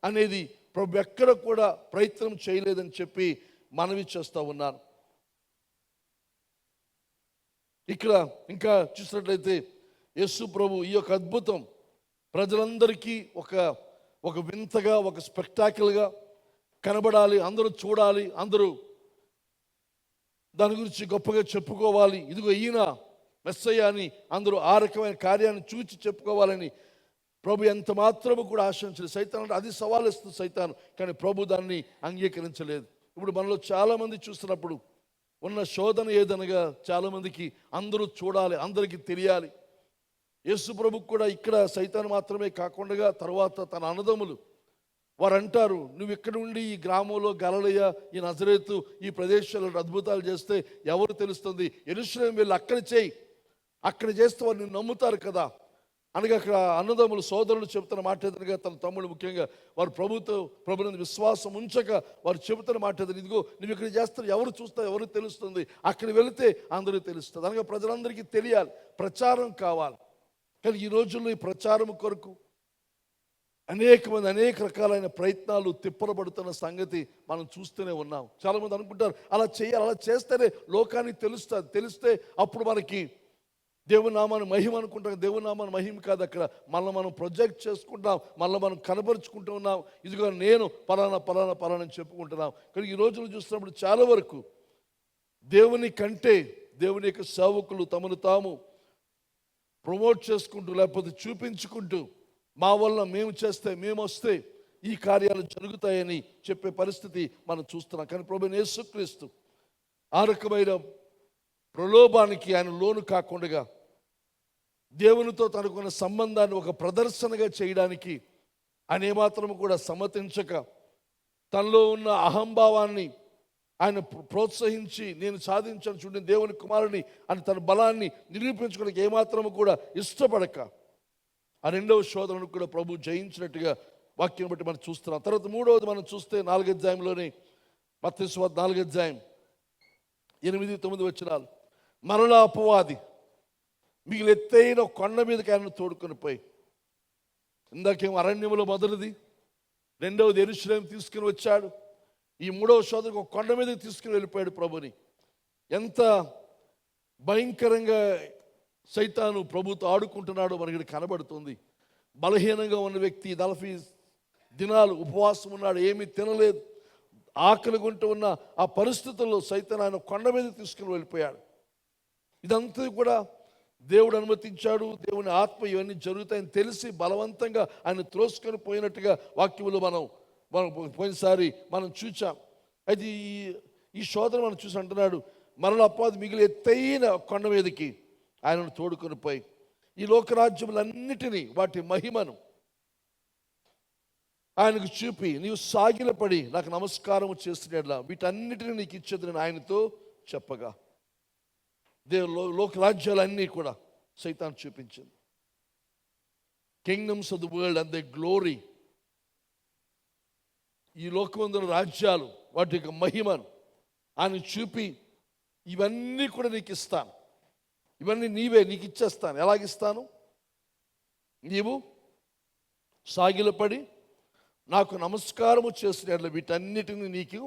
అనేది ప్రభు ఎక్కడ కూడా ప్రయత్నం చేయలేదని చెప్పి మనవి చేస్తూ ఉన్నాను. ఇక్కడ ఇంకా చూసినట్లయితే యేసు ప్రభు ఈ యొక్క అద్భుతం ప్రజలందరికీ ఒక వింతగా, ఒక స్పెక్టాకిల్గా కనబడాలి, అందరూ చూడాలి, అందరూ దాని గురించి గొప్పగా చెప్పుకోవాలి, ఇదిగో ఈయన మెస్సయ్య అని అందరూ ఆ రకమైన కార్యాన్ని చూచి చెప్పుకోవాలని ప్రభు ఎంత మాత్రము కూడా ఆశించలేదు. సైతాన్ అంటే అది సవాల్ ఇస్తుంది సైతాను, కానీ ప్రభు దాన్ని అంగీకరించలేదు. ఇప్పుడు మనలో చాలామంది చూస్తున్నప్పుడు ఉన్న శోధన ఏదనగా, చాలామందికి అందరూ చూడాలి, అందరికీ తెలియాలి. యేసు ప్రభుకు కూడా ఇక్కడ సైతాను మాత్రమే కాకుండా తర్వాత తన అన్నదమ్ములు వారు అంటారు, నువ్వు ఇక్కడ ఉండి ఈ గ్రామంలో గలిలయ, ఈ నజరేతు, ఈ ప్రదేశాల్లో అద్భుతాలు చేస్తే ఎవరు తెలుస్తుంది, యెరూషలేము వెళ్ళి అక్కడ చేయి, అక్కడ చేస్తే వారు నిన్ను నమ్ముతారు కదా అనగా అక్కడ అన్నదమ్ములు, సోదరులు చెబుతున్న మాట ఏదనగా, తన తమ్ముడు ముఖ్యంగా వారు ప్రభుని విశ్వాసం ఉంచక వారు చెబుతున్న మాట ఏదైనా, ఇదిగో నువ్వు ఇక్కడ చేస్తారు, ఎవరు చూస్తారు, ఎవరు తెలుస్తుంది, అక్కడ వెళితే అందరూ తెలుస్తుంది అనగా ప్రజలందరికీ తెలియాలి, ప్రచారం కావాలి. కానీ ఈ రోజుల్లో ఈ ప్రచారం కొరకు అనేక మంది అనేక రకాలైన ప్రయత్నాలు తిప్పలబడుతున్న సంగతి మనం చూస్తూనే ఉన్నాం. చాలామంది అనుకుంటారు అలా చేయాలి, అలా చేస్తేనే లోకానికి తెలుస్తుంది, తెలిస్తే అప్పుడు మనకి దేవుని నామాన్ని మహిమ అనుకుంటాం. దేవుని నామాన్ని మహిమ కాదు, అక్కడ మళ్ళీ మనం ప్రొజెక్ట్ చేసుకుంటాం, మళ్ళీ మనం కనపరుచుకుంటూ ఉన్నాం, ఇదిగో నేను పలానా పలానా పలానా అని చెప్పుకుంటున్నాం. కానీ ఈ రోజులు చూస్తున్నప్పుడు చాలా వరకు దేవుని కంటే దేవుని యొక్క సేవకులు తమను తాము ప్రమోట్ చేసుకుంటూ లేకపోతే చూపించుకుంటూ మా వల్ల మేము చేస్తే మేము వస్తే ఈ కార్యాలు జరుగుతాయని చెప్పే పరిస్థితి మనం చూస్తున్నాం. కానీ ప్రభువైన యేసుక్రీస్తు ఆ రకమైన ప్రలోభానికి ఆయన లోను కాకుండా దేవునితో తనకున్న సంబంధాన్ని ఒక ప్రదర్శనగా చేయడానికి ఆయన ఏమాత్రం కూడా సమ్మతించక తనలో ఉన్న అహంభావాన్ని ఆయన ప్రోత్సహించి నేను సాధించాను చూడండి దేవుని కుమారుని అని తన బలాన్ని నిరూపించుకోవడానికి ఏమాత్రము కూడా ఇష్టపడక ఆ రెండవ శోధనను కూడా ప్రభు జయించినట్టుగా వాక్యం బట్టి మనం చూస్తున్నాం. తర్వాత మూడవది మనం చూస్తే 4వ అధ్యాయంలోనే మత్తయి సువార్త 4వ అధ్యాయం 8-9 వచనాలు. మరలా అపవాది మిగిలి ఎత్తైన కొండ మీదకి ఆయన తోడుకొని పోయి, ఇందాకేమో అరణ్యంలో మొదటిది, రెండవది యెరూషలేము తీసుకుని వచ్చాడు, ఈ మూడవ శోధనకు ఒక కొండ మీదకి తీసుకుని వెళ్ళిపోయాడు ప్రభుని. ఎంత భయంకరంగా సైతాను ప్రభుతో ఆడుకుంటున్నాడో మనకి కనబడుతుంది. బలహీనంగా ఉన్న వ్యక్తి 40 దినాలు ఉపవాసం ఉన్నాడు, ఏమీ తినలేదు, ఆకలి కొంటూ ఉన్న ఆ పరిస్థితుల్లో సైతాను ఆయన కొండ మీద తీసుకుని వెళ్ళిపోయాడు. ఇదంతా కూడా దేవుడు అనుమతించాడు, దేవుని ఆత్మ ఇవన్నీ జరుగుతాయని తెలిసి బలవంతంగా ఆయన త్రోసుకొని పోయినట్టుగా వాక్యములు మనం పోయినసారి మనం చూచాం. అయితే ఈ శోధన మనం చూసి అంటున్నాడు, మరల అపవాది మిగిలి ఎత్తైన కొండ మీదకి ఆయనను తోడుకొని పోయి ఈ లోకరాజ్యములన్నిటినీ వాటి మహిమను ఆయనకు చూపి నీవు సాగిలపడి నాకు నమస్కారం చేస్తున్నట్లా వీటన్నిటిని నీకు ఇచ్చేది నేను ఆయనతో చెప్పగా, లోకరాజ్యాలన్నీ కూడా సైతాన్ చూపించింది. Kingdoms of the world and the glory, ఈ లోకమందుల రాజ్యాలు వాటి యొక్క మహిమను ఆయన చూపి ఇవన్నీ కూడా నీకు ఇస్తాను, ఇవన్నీ నీవే, నీకు ఇచ్చేస్తాను. ఎలాగిస్తాను? నీవు సాగిలపడి నాకు నమస్కారము చేసినట్లు వీటన్నిటిని నీకు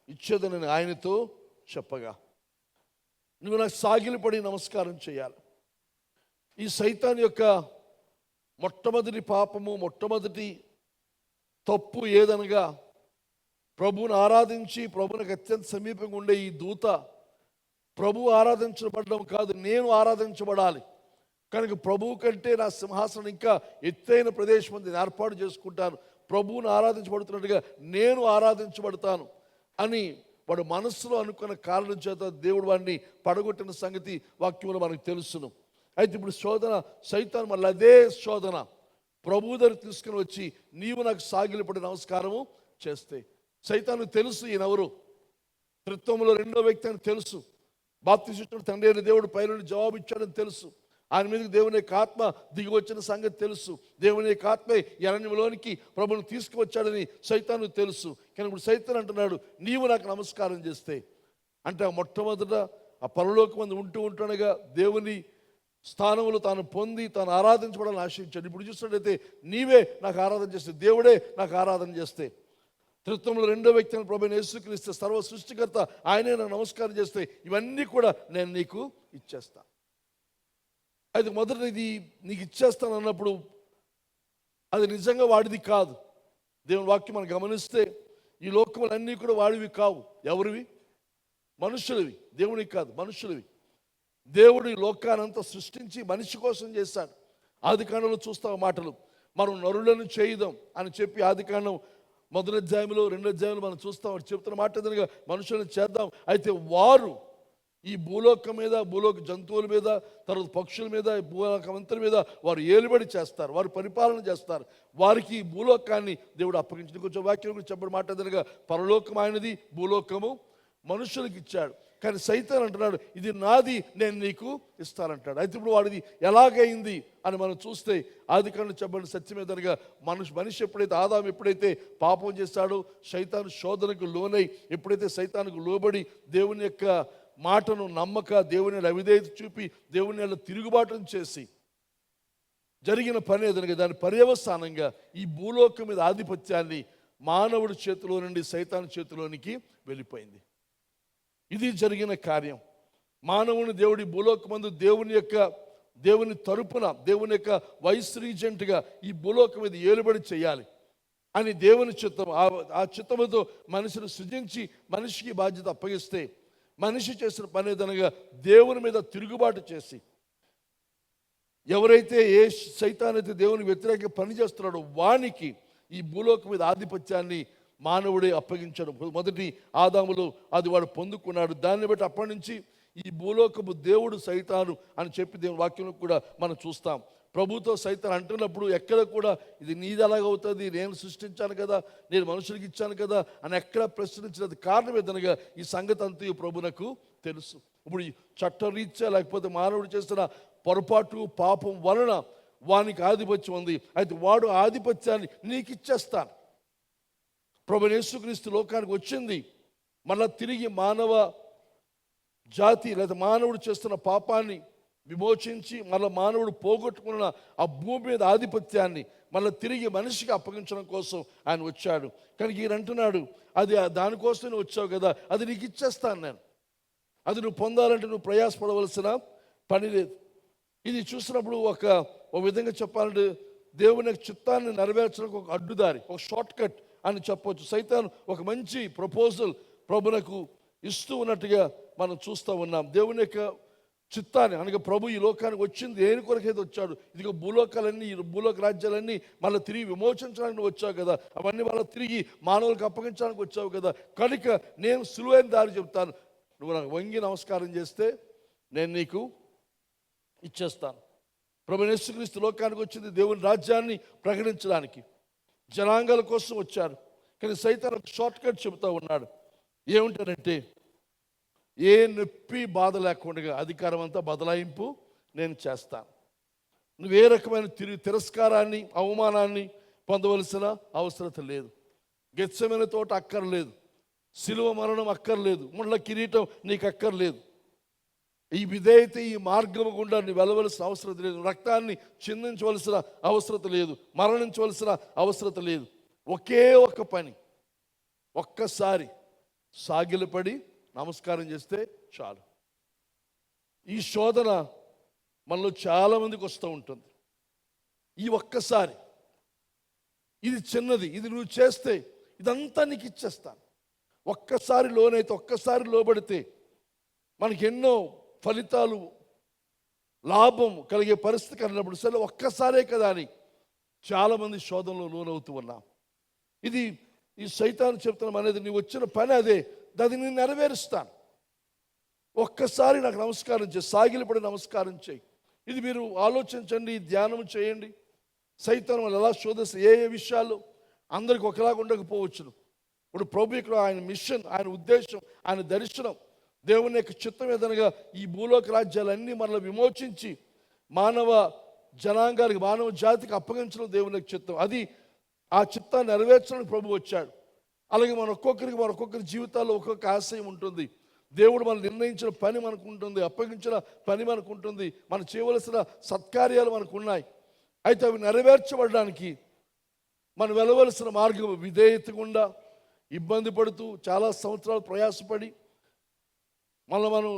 ఇచ్చేదని ఆయనతో చెప్పగా, నువ్వు నాకు సాగిలపడి నమస్కారం చేయాలి. ఈ సైతాన్ యొక్క మొట్టమొదటి పాపము, మొట్టమొదటి తప్పు ఏదనగా ప్రభువును ఆరాధించి ప్రభువునికి అత్యంత సమీపంగా ఉండే ఈ దూత ప్రభువు ఆరాధించబడడం కాదు, నేను ఆరాధించబడాలి. కనుక ప్రభువు కంటే నా సింహాసనం ఇంకా ఎత్తైన ప్రదేశం నేను ఏర్పాటు చేసుకుంటాను, ప్రభువును ఆరాధించబడుతున్నట్టుగా నేను ఆరాధించబడతాను అని వాడు మనస్సులో అనుకున్న కారణం చేత దేవుడు వాడిని పడగొట్టిన సంగతి వాక్యంలో మనకు తెలుసును. అయితే ఇప్పుడు శోధన సైతాన్ మళ్ళీ అదే శోధన ప్రభు దగ్గర తీసుకుని వచ్చి నీవు నాకు సాగిలపడి నమస్కారము చేస్తే, సైతాను తెలుసు ఈయనెవరు, త్రిత్వంలో రెండో వ్యక్తి అని తెలుసు, బాప్తిస్మిచ్చిన తండ్రి అయిన దేవుడు పైనుండి జవాబు ఇచ్చాడని తెలుసు, ఆయన మీదకి దేవుని యొక్క ఆత్మ దిగి వచ్చిన సంగతి తెలుసు, దేవుని యొక్క ఆత్మే ఈ అరణ్యంలోనికి ప్రభువును తీసుకువచ్చాడని సైతాను తెలుసు. కానీ ఇప్పుడు సైతాన్ అంటున్నాడు నీవు నాకు నమస్కారం చేస్తే, అంటే మొట్టమొదట ఆ పరలోకమందు ఉంటుండగా దేవుని స్థానంలో తాను పొంది తాను ఆరాధించబడాలని ఆశించాడు. ఇప్పుడు చూసినట్టయితే నీవే నాకు ఆరాధన చేస్తే, దేవుడే నాకు ఆరాధన చేస్తే, త్రిత్వంలో రెండో వ్యక్తి అని ప్రభువైన యేసుక్రీస్తు సర్వ సృష్టికర్త ఆయనే నాకు నమస్కారం చేస్తే ఇవన్నీ కూడా నేను నీకు ఇచ్చేస్తా. అయితే మొదట ఇది నీకు ఇచ్చేస్తాను అన్నప్పుడు అది నిజంగా వాడిది కాదు. దేవుని వాక్యం మనం గమనిస్తే ఈ లోకములన్నీ కూడా వాడివి కావు. ఎవరివి? మనుషులవి, దేవునికి కాదు, మనుషులవి. దేవుడు ఈ లోకానంతా సృష్టించి మనిషి కోసం చేశాడు. ఆదికాండంలో చూస్తాం మాటలు, మనం నరులను చేయుదాం అని చెప్పి ఆదికాండం 1వ అధ్యాయంలో 2వ అధ్యాయంలో మనం చూస్తాం. వాడు చెప్తున్న మాట ఏదనగా మనుషులను చేద్దాం. అయితే వారు ఈ భూలోకం మీద, భూలోక జంతువుల మీద, తర్వాత పక్షుల మీద, భూలోకమంతరి మీద వారు ఏలుబడి చేస్తారు, వారు పరిపాలన చేస్తారు. వారికి ఈ భూలోకాన్ని దేవుడు అప్పగించింది. కొంచెం వాక్యం కూడా చెప్పడం మాట ఏదనగా పరలోకం ఆయనది, భూలోకము మనుషులకు ఇచ్చాడు. కానీ సైతాన్ అంటున్నాడు ఇది నాది, నేను నీకు ఇస్తానంటాడు. అయితే ఇప్పుడు వాడిది ఎలాగైంది అని మనం చూస్తే ఆదికాండం చెప్పబడిన సత్యం ఏదనగా మనిషి ఎప్పుడైతే ఆదాము ఎప్పుడైతే పాపం చేస్తాడో, సైతాను శోధనకు లోనై ఎప్పుడైతే సైతానుకు లోబడి దేవుని యొక్క మాటను నమ్మక, దేవుని అవిధేయత చూపి దేవుని తిరుగుబాటును చేసి జరిగిన పని ఏదనగా దాని పర్యవసానంగా ఈ భూలోకం మీద ఆధిపత్యాన్ని మానవుడి చేతిలో నుండి సైతాను చేతిలోనికి వెళ్ళిపోయింది. ఇది జరిగిన కార్యం. మానవుని దేవుడి భూలోకమందు దేవుని తరపున దేవుని యొక్క వైస్ రీజెంట్గా ఈ భూలోకం మీద ఏలుబడి చేయాలి అని దేవుని చిత్తం. ఆ చిత్తముతో మనిషిని సృజించి మనిషికి బాధ్యత అప్పగిస్తే మనిషి చేసిన పని ఏదనగా దేవుని మీద తిరుగుబాటు చేసి ఎవరైతే ఏ సైతానైతే దేవునికి వ్యతిరేకంగా పనిచేస్తున్నాడో వానికి ఈ భూలోకం మీద ఆధిపత్యాన్ని మానవుడే అప్పగించాడు. మొదటి ఆదాములో అది వాడు పొందుకున్నాడు. దాన్ని బట్టి అప్పటి నుంచి ఈ భూలోకము దేవుడు సైతాను అని చెప్పి దేవుని వాక్యంలో కూడా మనం చూస్తాం. ప్రభుతో సైతాన్ అంటున్నప్పుడు ఎక్కడ కూడా ఇది నీది ఎలాగవుతుంది, నేను సృష్టించాను కదా, నేను మనుషులకి ఇచ్చాను కదా అని ఎక్కడ ప్రశ్నించినది కారణం ఏదనగా ఈ సంగతి అంతా ఈ ప్రభునకు తెలుసు. ఇప్పుడు ఈ చట్టరీత్యా లేకపోతే మానవుడు చేస్తున్న పొరపాటు పాపం వలన వానికి ఆధిపత్యం ఉంది. అయితే వాడు ఆధిపత్యాన్ని నీకు ఇచ్చేస్తాను. ప్రభువైన యేసుక్రీస్తు లోకానికి వచ్చింది మళ్ళా తిరిగి మానవ జాతి లేదా మానవుడు చేస్తున్న పాపాన్ని విమోచించి మళ్ళీ మానవుడు పోగొట్టుకున్న ఆ భూమి మీద ఆధిపత్యాన్ని మళ్ళీ తిరిగి మనిషికి అప్పగించడం కోసం ఆయన వచ్చాడు. కానీ ఈయన అంటున్నాడు, అది దానికోసం నువ్వు వచ్చావు కదా, అది నీకు ఇచ్చేస్తాను నేను. అది నువ్వు పొందాలంటే నువ్వు ప్రయాసపడవలసిన పని లేదు. ఇది చూసినప్పుడు ఒక విధంగా చెప్పాలంటే దేవుని చిత్తాన్ని నెరవేర్చడానికి ఒక అడ్డుదారి, ఒక షార్ట్ కట్ అని చెప్పవచ్చు. సైతాను ఒక మంచి ప్రపోజల్ ప్రభునకు ఇస్తూ ఉన్నట్టుగా మనం చూస్తూ ఉన్నాం. దేవుని యొక్క చిత్తాన్ని అనగా ప్రభు ఈ లోకానికి వచ్చింది దేని కొరకైతే వచ్చాడు, ఇదిగో భూలోకాలన్నీ ఈ భూలోక రాజ్యాలన్నీ మళ్ళీ తిరిగి విమోచించడానికి నువ్వు వచ్చావు కదా, అవన్నీ మళ్ళీ తిరిగి మానవులకు అప్పగించడానికి వచ్చావు కదా, కనుక నేను సులువైన దారి చెప్తాను, నువ్వు నాకు వంగి నమస్కారం చేస్తే నేను నీకు ఇచ్చేస్తాను. ప్రభువైన యేసుక్రీస్తు లోకానికి వచ్చింది దేవుని రాజ్యాన్ని ప్రకటించడానికి, జనాంగాల కోసం వచ్చారు. కానీ సైతాను షార్ట్ కట్ చెబుతూ ఉన్నాడు. ఏమిటంటే ఏ నొప్పి బాధ లేకుండా అధికారం అంతా బదలాయింపు నేను చేస్తాను. నువ్వు ఏ రకమైన తిరస్కారాన్ని అవమానాన్ని పొందవలసిన అవసరం లేదు. గెత్సెమనే తోట అక్కర్లేదు, సిలువ మరణం అక్కర్లేదు, ముళ్ళ కిరీటం నీకు అక్కర్లేదు. ఈ విధేయత ఈ మార్గము గుండా నువ్వు వెళ్ళవలసిన అవసరం లేదు. రక్తాన్ని చిందించవలసిన అవసరం లేదు, మరణించవలసిన అవసరం లేదు. ఒకే ఒక పని, ఒక్కసారి సాగిలపడి నమస్కారం చేస్తే చాలు. ఈ శోధన మనలో చాలామందికి వస్తూ ఉంటుంది. ఈ ఒక్కసారి, ఇది చిన్నది, ఇది నువ్వు చేస్తే ఇదంతా నీకు ఇచ్చేస్తాను. ఒక్కసారి లోనైతే, ఒక్కసారి లోబడితే మనకి ఎన్నో ఫలితాలు లాభం కలిగే పరిస్థితి కలిగినప్పుడు సరే ఒక్కసారే కదా అని చాలామంది శోధనలో లోనవుతూ ఉన్నాం. ఇది ఈ సైతాను చెప్తున్నాం అనేది నీ వచ్చిన పని అదే, అది నేను నెరవేరుస్తాను. ఒక్కసారి నాకు నమస్కారం చేయి, సాగిలపడి నమస్కారం చేయి. ఇది మీరు ఆలోచించండి, ధ్యానం చేయండి. సైతాను వాళ్ళు ఎలా శోధిస్తే ఏ ఏ విషయాలు అందరికి ఒకలాగా ఉండకపోవచ్చును. ఇప్పుడు ప్రభు ఇక్కడ ఆయన మిషన్, ఆయన ఉద్దేశం, ఆయన దర్శనం, దేవుని యొక్క చిత్తం ఏదనగా ఈ భూలోక రాజ్యాలన్నీ మనల్ని విమోచించి మానవ జనాంగానికి, మానవ జాతికి అప్పగించడం దేవుని యొక్క చిత్తం. అది ఆ చిత్తాన్ని నెరవేర్చడానికి ప్రభు వచ్చాడు. అలాగే మన ఒక్కొక్కరి జీవితాల్లో ఒక్కొక్క ఆశయం ఉంటుంది. దేవుడు మనం నిర్ణయించిన పని మనకు ఉంటుంది, అప్పగించిన పని మనకు ఉంటుంది, మనం చేయవలసిన సత్కార్యాలు మనకు ఉన్నాయి. అయితే అవి నెరవేర్చబడడానికి మనం వెళ్ళవలసిన మార్గం విధేయత గుండా ఇబ్బంది పడుతూ చాలా సంవత్సరాలు ప్రయాసపడి మనం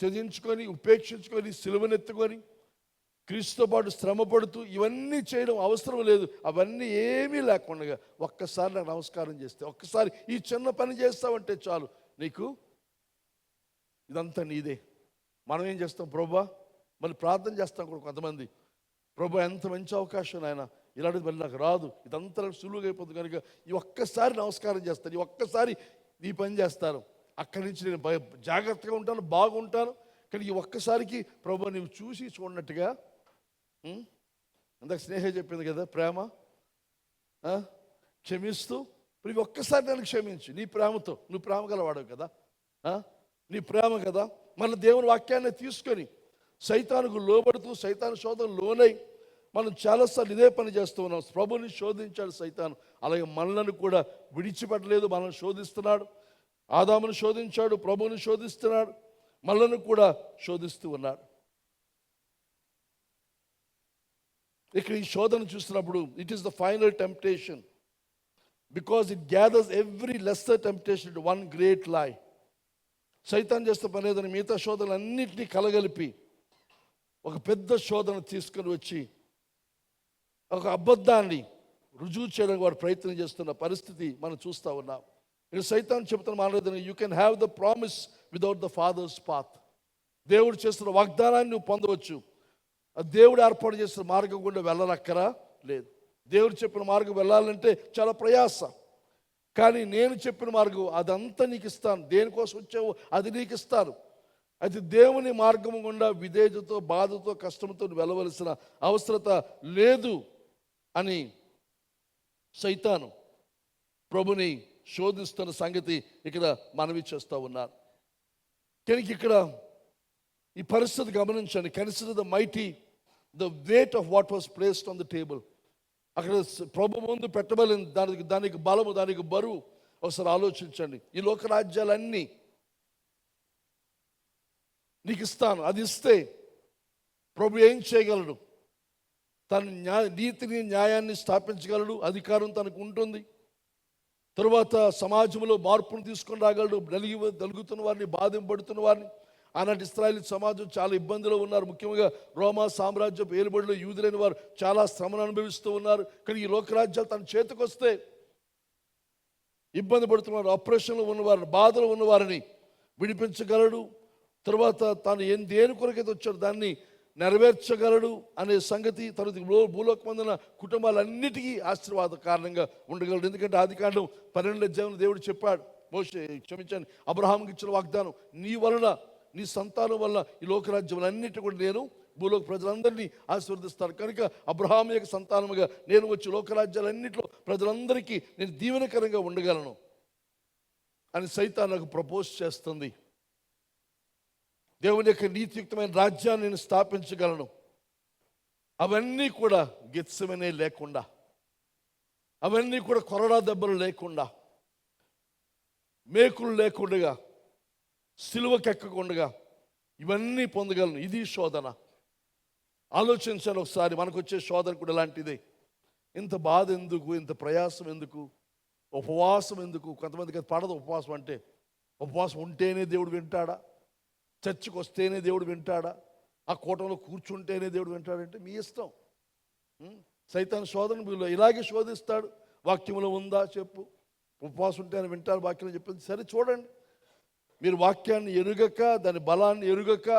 త్యజించుకొని, ఉపేక్షించుకొని, సిలువనెత్తుకొని క్రీస్తుతో పాటు శ్రమ పడుతూ ఇవన్నీ చేయడం అవసరం లేదు. అవన్నీ ఏమీ లేకుండా ఒక్కసారి నాకు నమస్కారం చేస్తే, ఒక్కసారి ఈ చిన్న పని చేస్తావంటే చాలు, నీకు ఇదంతా నీదే. మనం ఏం చేస్తాం, ప్రభా మళ్ళీ ప్రార్థన చేస్తాం కూడా కొంతమంది, ప్రభా ఎంత మంచి అవకాశం ఆయన, ఇలాంటిది మళ్ళీ నాకు రాదు, ఇదంతా సులువుగా అయిపోతుంది కనుక ఈ ఒక్కసారి నమస్కారం చేస్తాను, ఈ ఒక్కసారి ఈ పని చేస్తాను, అక్కడి నుంచి నేను జాగ్రత్తగా ఉంటాను, బాగుంటాను. కానీ ఈ ఒక్కసారికి ప్రభా నువ్వు చూసి చూడనట్టుగా, ఇందాక స్నేహ చెప్పింది కదా, ప్రేమ క్షమిస్తూ, ఇప్పుడు ఒక్కసారి నన్ను క్షమించు, నీ ప్రేమతో, నువ్వు ప్రేమ గలవాడవు కదా, నీ ప్రేమ కదా. మళ్ళీ దేవుని వాక్యాన్ని తీసుకొని సైతానుకు లోబడుతూ సైతాను శోధన లోనై మనం చాలాసార్లు ఇదే పని చేస్తూ ఉన్నాం. ప్రభుని శోధించాడు సైతాను, అలాగే మనలను కూడా విడిచిపెట్టలేదు, మనల్ని శోధిస్తున్నాడు. ఆదామును శోధించాడు, ప్రభువుని శోధిస్తున్నాడు, మనలను కూడా శోధిస్తూ ఉన్నాడు. ఇక్కడ ఈ శోధన చూస్తున్నప్పుడు it is the final temptation, because it gathers every lesser temptation to one great లై. సైతాన్ చేస్తే పని ఏదని మిగతా శోధనలన్నింటినీ కలగలిపి ఒక పెద్ద శోధన తీసుకొని వచ్చి ఒక అబద్ధాన్ని రుజువు చేయడానికి వాడు ప్రయత్నం చేస్తున్న పరిస్థితి మనం చూస్తూ ఉన్నాం. ఇక్కడ సైతాన్ చెప్తున్న మాట్లాడుతున్నా, you can have the promise without the father's path. దేవుడు చేస్తున్న వాగ్దానాన్ని నువ్వు పొందవచ్చు, దేవుడు ఏర్పాటు చేసిన మార్గం గుండా వెళ్ళనక్కరా లేదు. దేవుడు చెప్పిన మార్గం వెళ్ళాలంటే చాలా ప్రయాస. కానీ నేను చెప్పిన మార్గం అదంతా నీకు ఇస్తాను, దేనికోసం వచ్చావు అది నీకు ఇస్తాను. అయితే దేవుని మార్గం గుండా విధేయతతో, బాధతో, కష్టంతో వెళ్ళవలసిన అవసరత లేదు అని సైతాను ప్రభుని శోధిస్తున్న సంగతి ఇక్కడ మనవి చేస్తూ ఉన్నారు. కనుక ఇక్కడ ఈ పరిస్థితి గమనించండి. Consider the mighty, the weight of what was placed on the table. అక్కడ ప్రభు ముందు పెట్టబడింది, దానికి బలము, దానికి బరువు. ఒకసారి ఆలోచించండి. ఈ లోకరాజ్యాలన్నీ నీకు ఇస్తాను, అది ఇస్తే ప్రభు ఏం చేయగలడు? తన నీతిని, న్యాయాన్ని స్థాపించగలడు, అధికారం తనకు ఉంటుంది. తరువాత సమాజంలో మార్పును తీసుకొని రాగలడు. నలుగుతున్న వారిని, బాధింపబడుతున్న వారిని. ఆనాటి ఇశ్రాయేలు సమాజం చాలా ఇబ్బందిలో ఉన్నారు. ముఖ్యంగా రోమా సామ్రాజ్యం ఏలుబడిలో యూదులైన వారు చాలా శ్రమను అనుభవిస్తూ ఉన్నారు. కానీ ఈ లోకరాజ్యాలు తన చేతికి వస్తే ఇబ్బంది పడుతున్నారు, ఆపరేషన్లో ఉన్నవారిని, బాధలో ఉన్నవారిని విడిపించగలడు. తర్వాత తాను దేని కొరకైతే వచ్చాడు దాన్ని నెరవేర్చగలడు అనే సంగతి తనది భూలోకమందున కుటుంబాలన్నిటికీ ఆశీర్వాద కారణంగా ఉండగలడు. ఎందుకంటే ఆదికాండం 12వ అధ్యాయంలో దేవుడు చెప్పాడు, అబ్రహాముకి ఇచ్చిన వాగ్దానం, నీ వలన, నీ సంతానం వల్ల ఈ లోకరాజ్యములన్నిటి కూడా నేను భూలోక ప్రజలందరినీ ఆశీర్వదిస్తాను. కనుక అబ్రహాము యొక్క సంతానముగా నేను వచ్చి లోకరాజ్యాలన్నింటిలో ప్రజలందరికీ నేను దీవెనకరంగా ఉండగలను అని సైతాను నాకు ప్రపోజ్ చేస్తుంది. దేవుని యొక్క నీతియుక్తమైన రాజ్యాన్ని నేను స్థాపించగలను. అవన్నీ కూడా గెత్సెమనే లేకుండా, అవన్నీ కూడా కొరడా దెబ్బలు లేకుండా, మేకులు లేకుండా, సిలువకెక్కకుండా ఇవన్నీ పొందగలను. ఇది శోధన. ఆలోచించాను ఒకసారి. మనకు వచ్చే శోధన కూడా ఇలాంటిదే. ఇంత బాధ ఎందుకు, ఇంత ప్రయాసం ఎందుకు, ఉపవాసం ఎందుకు? కొంతమందికి అది పడదు ఉపవాసం అంటే. ఉపవాసం ఉంటేనే దేవుడు వింటాడా? చర్చికి వస్తేనే దేవుడు వింటాడా? ఆ కూటంలో కూర్చుంటేనే దేవుడు వింటాడంటే మీ ఇష్టం. సైతాను శోధన ఇలాగే శోధిస్తాడు. వాక్యంలో ఉందా చెప్పు, ఉపవాసం ఉంటే అని వింటారు వాక్యం చెప్పింది. సరే చూడండి, మీరు వాక్యాన్ని ఎరుగక, దాని బలాన్ని ఎరుగక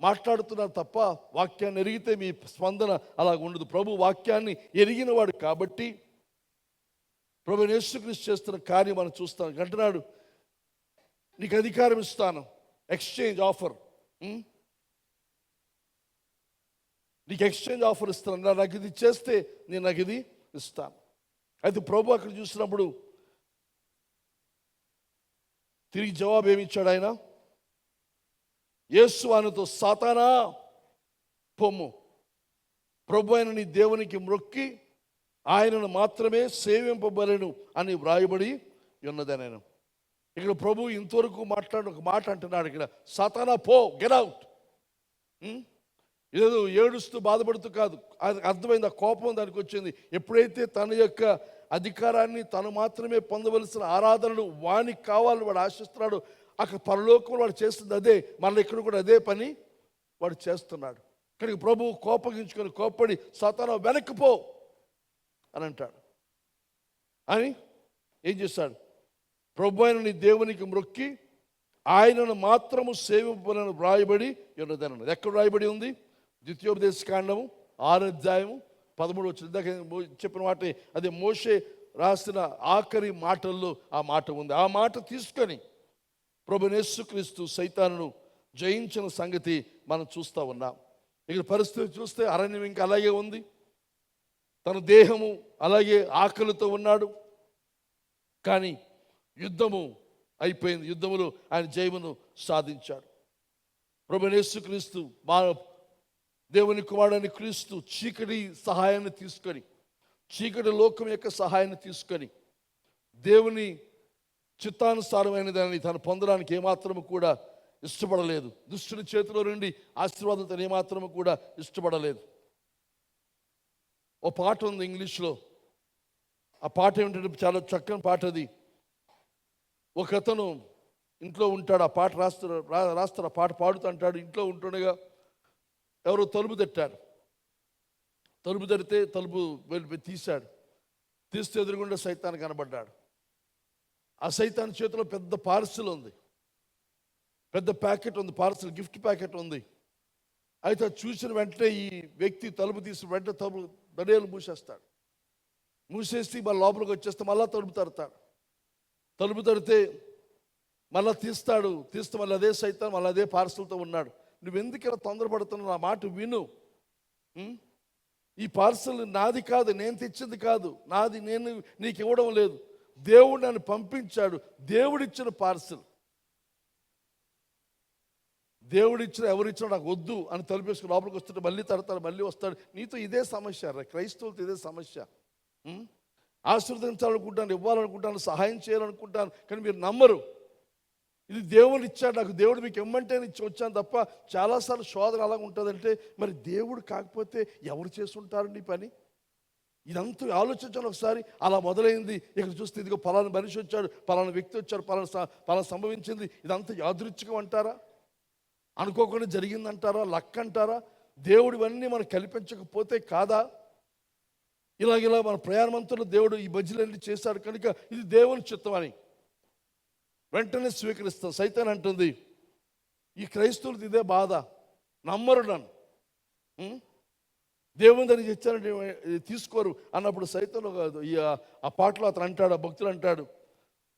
మాట్లాడుతున్నారు తప్ప వాక్యాన్ని ఎరిగితే మీ స్పందన అలా ఉండదు. ప్రభు వాక్యాన్ని ఎరిగినవాడు కాబట్టి ప్రభు యేసుక్రీస్తు చేస్తున్న కార్యం మనం చూస్తాం. అంటున్నాడు, నీకు అధికారం ఇస్తాను, ఎక్స్చేంజ్ ఆఫర్, నీకు ఎక్స్చేంజ్ ఆఫర్ ఇస్తాను, నాకు ఇది చేస్తే నేను నాకు ఇది ఇస్తాను. అయితే ప్రభు అక్కడ చూసినప్పుడు తిరిగి జవాబు ఏమిచ్చాడు ఆయన? యేసు ఆయనతో, సాతానా పొమ్ము, ప్రభు అయిన నీ దేవునికి మ్రొక్కి ఆయనను మాత్రమే సేవింపబలను అని వ్రాయబడి ఉన్నది. నేను ఇక్కడ ప్రభు ఇంతవరకు మాట్లాడిన ఒక మాట అంటున్నాడు ఇక్కడ, సాతానా పో, గెట్ అవుట్. ఏదో ఏడుస్తూ బాధపడుతూ కాదు, అర్థమైంది. ఆ కోపం దానికి వచ్చింది. ఎప్పుడైతే తన యొక్క అధికారాన్ని తను మాత్రమే పొందవలసిన ఆరాధనలు వానికి కావాలని వాడు ఆశిస్తున్నాడు, అక్కడ పరలోకంలో వాడు చేస్తుంది అదే, మళ్ళీ ఇక్కడ కూడా అదే పని వాడు చేస్తున్నాడు. కనుక ప్రభు కోపగించుకొని కోప్పడి, సాతానా వెనక్కిపో అని అంటాడు. అని ఏం చేస్తాడు? ప్రభు అయిన నీ దేవునికి మ్రొక్కి ఆయనను మాత్రము సేవింపలను వ్రాయబడి ఉన్నదన్నది. ఎక్కడ వ్రాయబడి ఉంది? ద్వితీయోపదేశ కాండము 6వ అధ్యాయము 13 వచ్చింది. ఇందాక చెప్పిన మాట అదే, మోషే రాసిన ఆఖరి మాటల్లో ఆ మాట ఉంది. ఆ మాట తీసుకొని ప్రభు యేసుక్రీస్తు సైతానును జయించిన సంగతి మనం చూస్తూ ఉన్నాం. ఇక్కడ పరిస్థితి చూస్తే అరణ్యం ఇంకా అలాగే ఉంది, తన దేహము అలాగే ఆకలితో ఉన్నాడు. కానీ యుద్ధము అయిపోయింది. యుద్ధములో ఆయన జయమును సాధించాడు. ప్రభు యేసుక్రీస్తు దేవుని కుమారుడైన క్రీస్తు చీకటి సహాయాన్ని తీసుకొని, చీకటి లోకం యొక్క సహాయాన్ని తీసుకొని దేవుని చిత్తానుసారమైన దాన్ని తను పొందడానికి ఏమాత్రము కూడా ఇష్టపడలేదు. దుష్టుని చేతిలో నుండి ఆశీర్వాదం తను ఏమాత్రము కూడా ఇష్టపడలేదు. ఓ పాట ఉంది ఇంగ్లీష్లో. ఆ పాట ఏమిటంటే చాలా చక్కని పాట అది. ఒక అతను ఇంట్లో ఉంటాడు, ఆ పాట రాస్తాడు, ఆ పాట పాడుతూ అంటాడు. ఇంట్లో ఉంటుండగా ఎవరో తలుపు తట్టారు. తలుపు తడితే తలుపు తీశాడు. తీస్తే ఎదురుగుండా సైతాన్ కనబడ్డాడు. ఆ సైతాన్ చేతిలో పెద్ద పార్సిల్ ఉంది, పెద్ద ప్యాకెట్ ఉంది, పార్సిల్ గిఫ్ట్ ప్యాకెట్ ఉంది. అయితే అది చూసిన వెంటనే ఈ వ్యక్తి తలుపు తీసిన వెంటనే దడియాలు మూసేస్తాడు. మూసేసి మళ్ళీ లోపలికి వచ్చేస్తే మళ్ళీ తలుపు తడతాడు. తలుపు తడితే మళ్ళీ తీస్తే మళ్ళీ అదే సైతాన్ మళ్ళీ అదే పార్సల్తో ఉన్నాడు. నువ్వెందుకు ఇలా తొందరపడుతున్నావు, నా మాట విను. ఈ పార్సల్ నాది కాదు, నేను తెచ్చింది కాదు, నేను నీకు ఇవ్వడం లేదు. దేవుడు నన్ను పంపించాడు. దేవుడిచ్చిన పార్సల్, దేవుడిచ్చిన ఎవరిచ్చినా నాకు వద్దు అని తలుపేసుకుని లోపలికి వస్తుంటే మళ్ళీ తడతాడు, మళ్ళీ వస్తాడు. నీతో ఇదే సమస్య, క్రైస్తవులతో ఇదే సమస్య. ఆశీర్వదించాలనుకుంటాను, ఇవ్వాలనుకుంటాను, సహాయం చేయాలనుకుంటాను, కానీ మీరు నమ్మరు. ఇది దేవుడు ఇచ్చాడు నాకు, దేవుడు మీకు ఇమ్మంటే ఇచ్చి వచ్చాను తప్ప. చాలాసార్లు శోధన అలా ఉంటుందంటే మరి దేవుడు కాకపోతే ఎవరు చేస్తుంటారండి ఈ పని? ఇదంతా ఆలోచించాను ఒకసారి. అలా మొదలైంది. ఇక్కడ చూస్తే ఇదిగో పలానా మనిషి వచ్చాడు, పలానా వ్యక్తి వచ్చాడు, పలానా సంభవించింది. ఇదంతా యాదృచ్ఛికం అంటారా? అనుకోకుండా జరిగిందంటారా? లక్ అంటారా? దేవుడు ఇవన్నీ మనం కల్పించకపోతే కాదా? ఇలాగిలా మన ప్రయాణమంతులు దేవుడు ఈ బజ్జీలన్నీ చేశాడు కనుక ఇది దేవుని చిత్తం అని వెంటనే స్వీకరిస్తాం. సైతాన్ అంటుంది, ఈ క్రైస్తవులది ఇదే బాధ, నమ్మరు నన్ను, దేవుని దానికి ఇచ్చానంటే తీసుకోరు అన్నప్పుడు సైతాన్ ఆ పాటలో అతను అంటాడు, ఆ భక్తులు అంటాడు,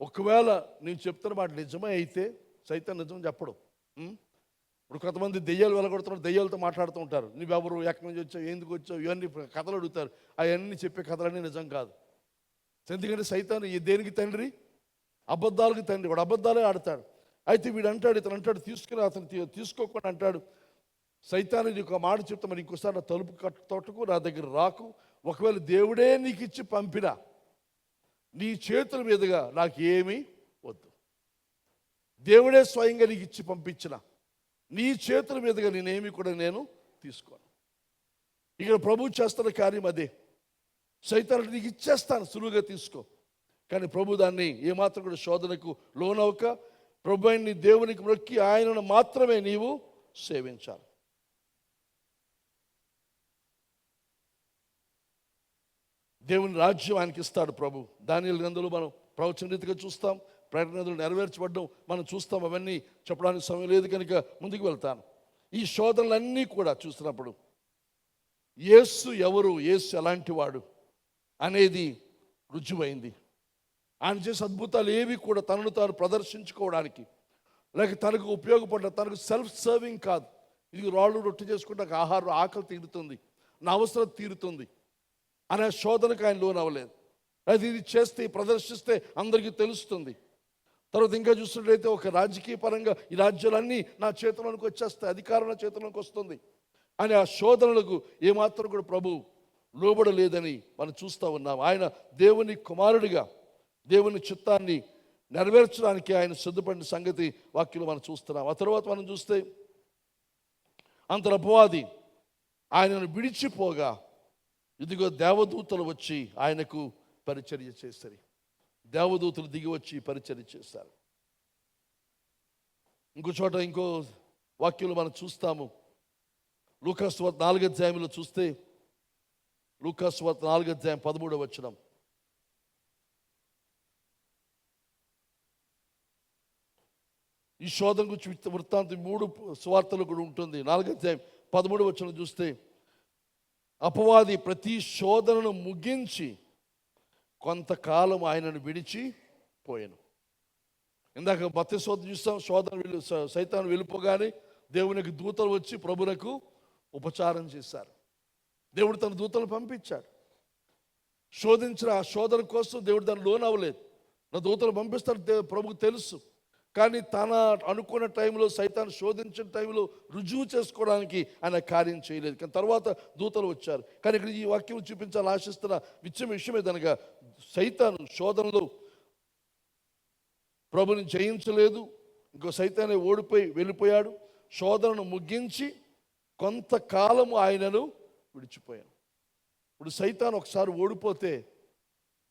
ఒకవేళ నేను చెప్తున్న మాట నిజమే అయితే సైతాన్ నిజం చెప్పడు. ఇప్పుడు కొంతమంది దెయ్యాలు వెళ్ళగొడుతున్నారు, దెయ్యాలతో మాట్లాడుతూ ఉంటారు. నువ్వెవరు, ఎక్కడి నుంచి వచ్చావు, ఎందుకు వచ్చావు, ఇవన్నీ కథలు అడుగుతారు. అవన్నీ చెప్పే కథలన్నీ నిజం కాదు. ఎందుకంటే సైతాను దేనికి తండ్రి? అబద్ధాలకు తండ్రి. వాడు అబద్ధాలే ఆడతాడు. అయితే వీడు అంటాడు, ఇతను అంటాడు, తీసుకుని అతను తీసుకోకుండా అంటాడు, సైతాను నీకు ఒక మాట చెప్తా, మరి ఇంకోసారి నా తలుపు తొట్టకు, నా దగ్గర రాకు. ఒకవేళ దేవుడే నీకు ఇచ్చి పంపినా నీ చేతుల మీదుగా నాకు ఏమీ వద్దు. దేవుడే స్వయంగా నీకు ఇచ్చి పంపించిన నీ చేతుల మీదుగా నేనేమి కూడా నేను తీసుకోను. ఇక్కడ ప్రభు చేస్తున్న కార్యం అదే. సైతాను నీకు ఇచ్చేస్తాను, సులువుగా తీసుకో. కానీ ప్రభు దాన్ని ఏమాత్రం కూడా శోధనకు లోనవక ప్రభు నీ దేవునికి మొక్కి ఆయనను మాత్రమే నీవు సేవించాలి. దేవుని రాజ్యం ఆయనకి ఇస్తాడు ప్రభు. దానియేలు గ్రంథంలో మనం ప్రవచన రీతిగా చూస్తాం, ప్రకటనలు నెరవేర్చబడ్డం మనం చూస్తాం. అవన్నీ చెప్పడానికి సమయం లేదు కనుక ముందుకు వెళ్తాను. ఈ శోధనలన్నీ కూడా చూసినప్పుడు యేసు ఎవరు, యేసు ఎలాంటి వాడు అనేది రుజువైంది. ఆయన చేసే అద్భుతాలు ఏవి కూడా తనను తాను ప్రదర్శించుకోవడానికి, లేక తనకు ఉపయోగపడ్డ, తనకు సెల్ఫ్ సర్వింగ్ కాదు. ఇది రాళ్ళు రొట్టె చేసుకుంటే ఆహారం ఆకలి తీరుతుంది, నా అవసరం తీరుతుంది అనే శోధనకు ఆయన లోనవ్వలేదు. అది ఇది చేస్తే, ప్రదర్శిస్తే అందరికీ తెలుస్తుంది. తర్వాత ఇంకా చూసినట్లయితే ఒక రాజకీయ పరంగా ఈ రాజ్యాలన్నీ నా చేతుల్లోకి వచ్చేస్తాయి, అధికారం నా చేతుల్లోకి వస్తుంది అని ఆ శోధనలకు ఏమాత్రం కూడా ప్రభు లోబడలేదని మనం చూస్తూ ఉన్నాం. ఆయన దేవుని కుమారుడిగా దేవుని చిత్తాన్ని నెరవేర్చడానికి ఆయన సిద్ధపడిన సంగతి వాక్యంలో మనం చూస్తున్నాం. ఆ తర్వాత మనం చూస్తే అంతర అపవాది ఆయనను విడిచిపోగా ఇదిగో దేవదూతలు వచ్చి ఆయనకు పరిచర్య చేశారు. దేవదూతలు దిగి వచ్చి పరిచర్య చేశారు. ఇంకో చోట ఇంకో వాక్యంలో మనం చూస్తాము. లూకాసు వార్త 4వ అధ్యాయంలో చూస్తే, లూకాసు వార్త 4వ అధ్యాయం 13వ వచనం, ఈ శోధన గురించి వృత్తాంతం 3 సువార్తలు కూడా ఉంటుంది. 4వ అధ్యాయం 13వ వచనం చూస్తే, అపవాది ప్రతి శోధనను ముగించి కొంతకాలం ఆయనను విడిచిపోయాను. ఇందాక మత్తయి శోధన చూస్తాం. సైతాను వెళ్ళిపోగానే దేవునికి దూతలు వచ్చి ప్రభునకు ఉపచారం చేశారు. దేవుడు తన దూతలు పంపించాడు. శోధించిన ఆ శోధన కోసం దేవుడు దాన్ని లోనవ్వలేదు. నా దూతలు పంపిస్తాడు ప్రభుకు తెలుసు. కానీ తన అనుకున్న టైంలో, సైతాన్ని శోధించిన టైంలో రుజువు చేసుకోవడానికి ఆయన కార్యం చేయలేదు. కానీ తర్వాత దూతలు వచ్చారు. కానీ ఇక్కడ ఈ వాక్యం చూపించాలని ఆశిస్తున్న విషయం ఏదనగా, సైతాను శోధనలో ప్రభుని జయించలేదు. ఇంకో సైతాన్ని ఓడిపోయి వెళ్ళిపోయాడు. శోధనను ముగించి కొంతకాలము ఆయనను విడిచిపోయాను. ఇప్పుడు సైతాను ఒకసారి ఓడిపోతే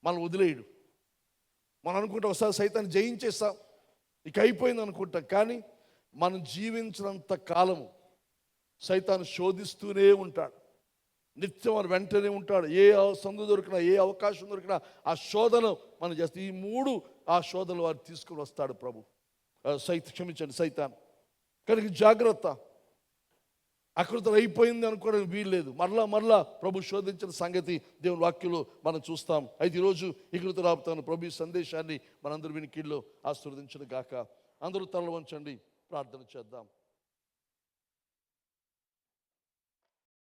మనం వదిలేయడు. మనం అనుకుంటాం ఒకసారి సైతాన్ని జయించేస్తాం, ఇక అయిపోయింది అనుకుంటాం. కానీ మనం జీవించినంత కాలము సైతాను శోధిస్తూనే ఉంటాడు. నిత్యం మన వెంటనే ఉంటాడు. ఏ సందు దొరికినా, ఏ అవకాశం దొరికినా ఆ శోధన మనం చేస్తాం. ఈ 3 ఆ శోధనలు వారు తీసుకుని వస్తాడు ప్రభు, సైతాను. కనుక జాగ్రత్త. అకృతం అయిపోయింది అనుకోవడానికి వీల్లేదు. మరలా ప్రభు శోధించిన సంగతి దేవుని వాక్యంలో మనం చూస్తాం. అయితే ఈరోజు ఇకృత రాపుతాను ప్రభు ఈ సందేశాన్ని మనందరి వినికిల్లో ఆశీర్వదించును గాక. అందరూ తల వంచండి, ప్రార్థన చేద్దాం.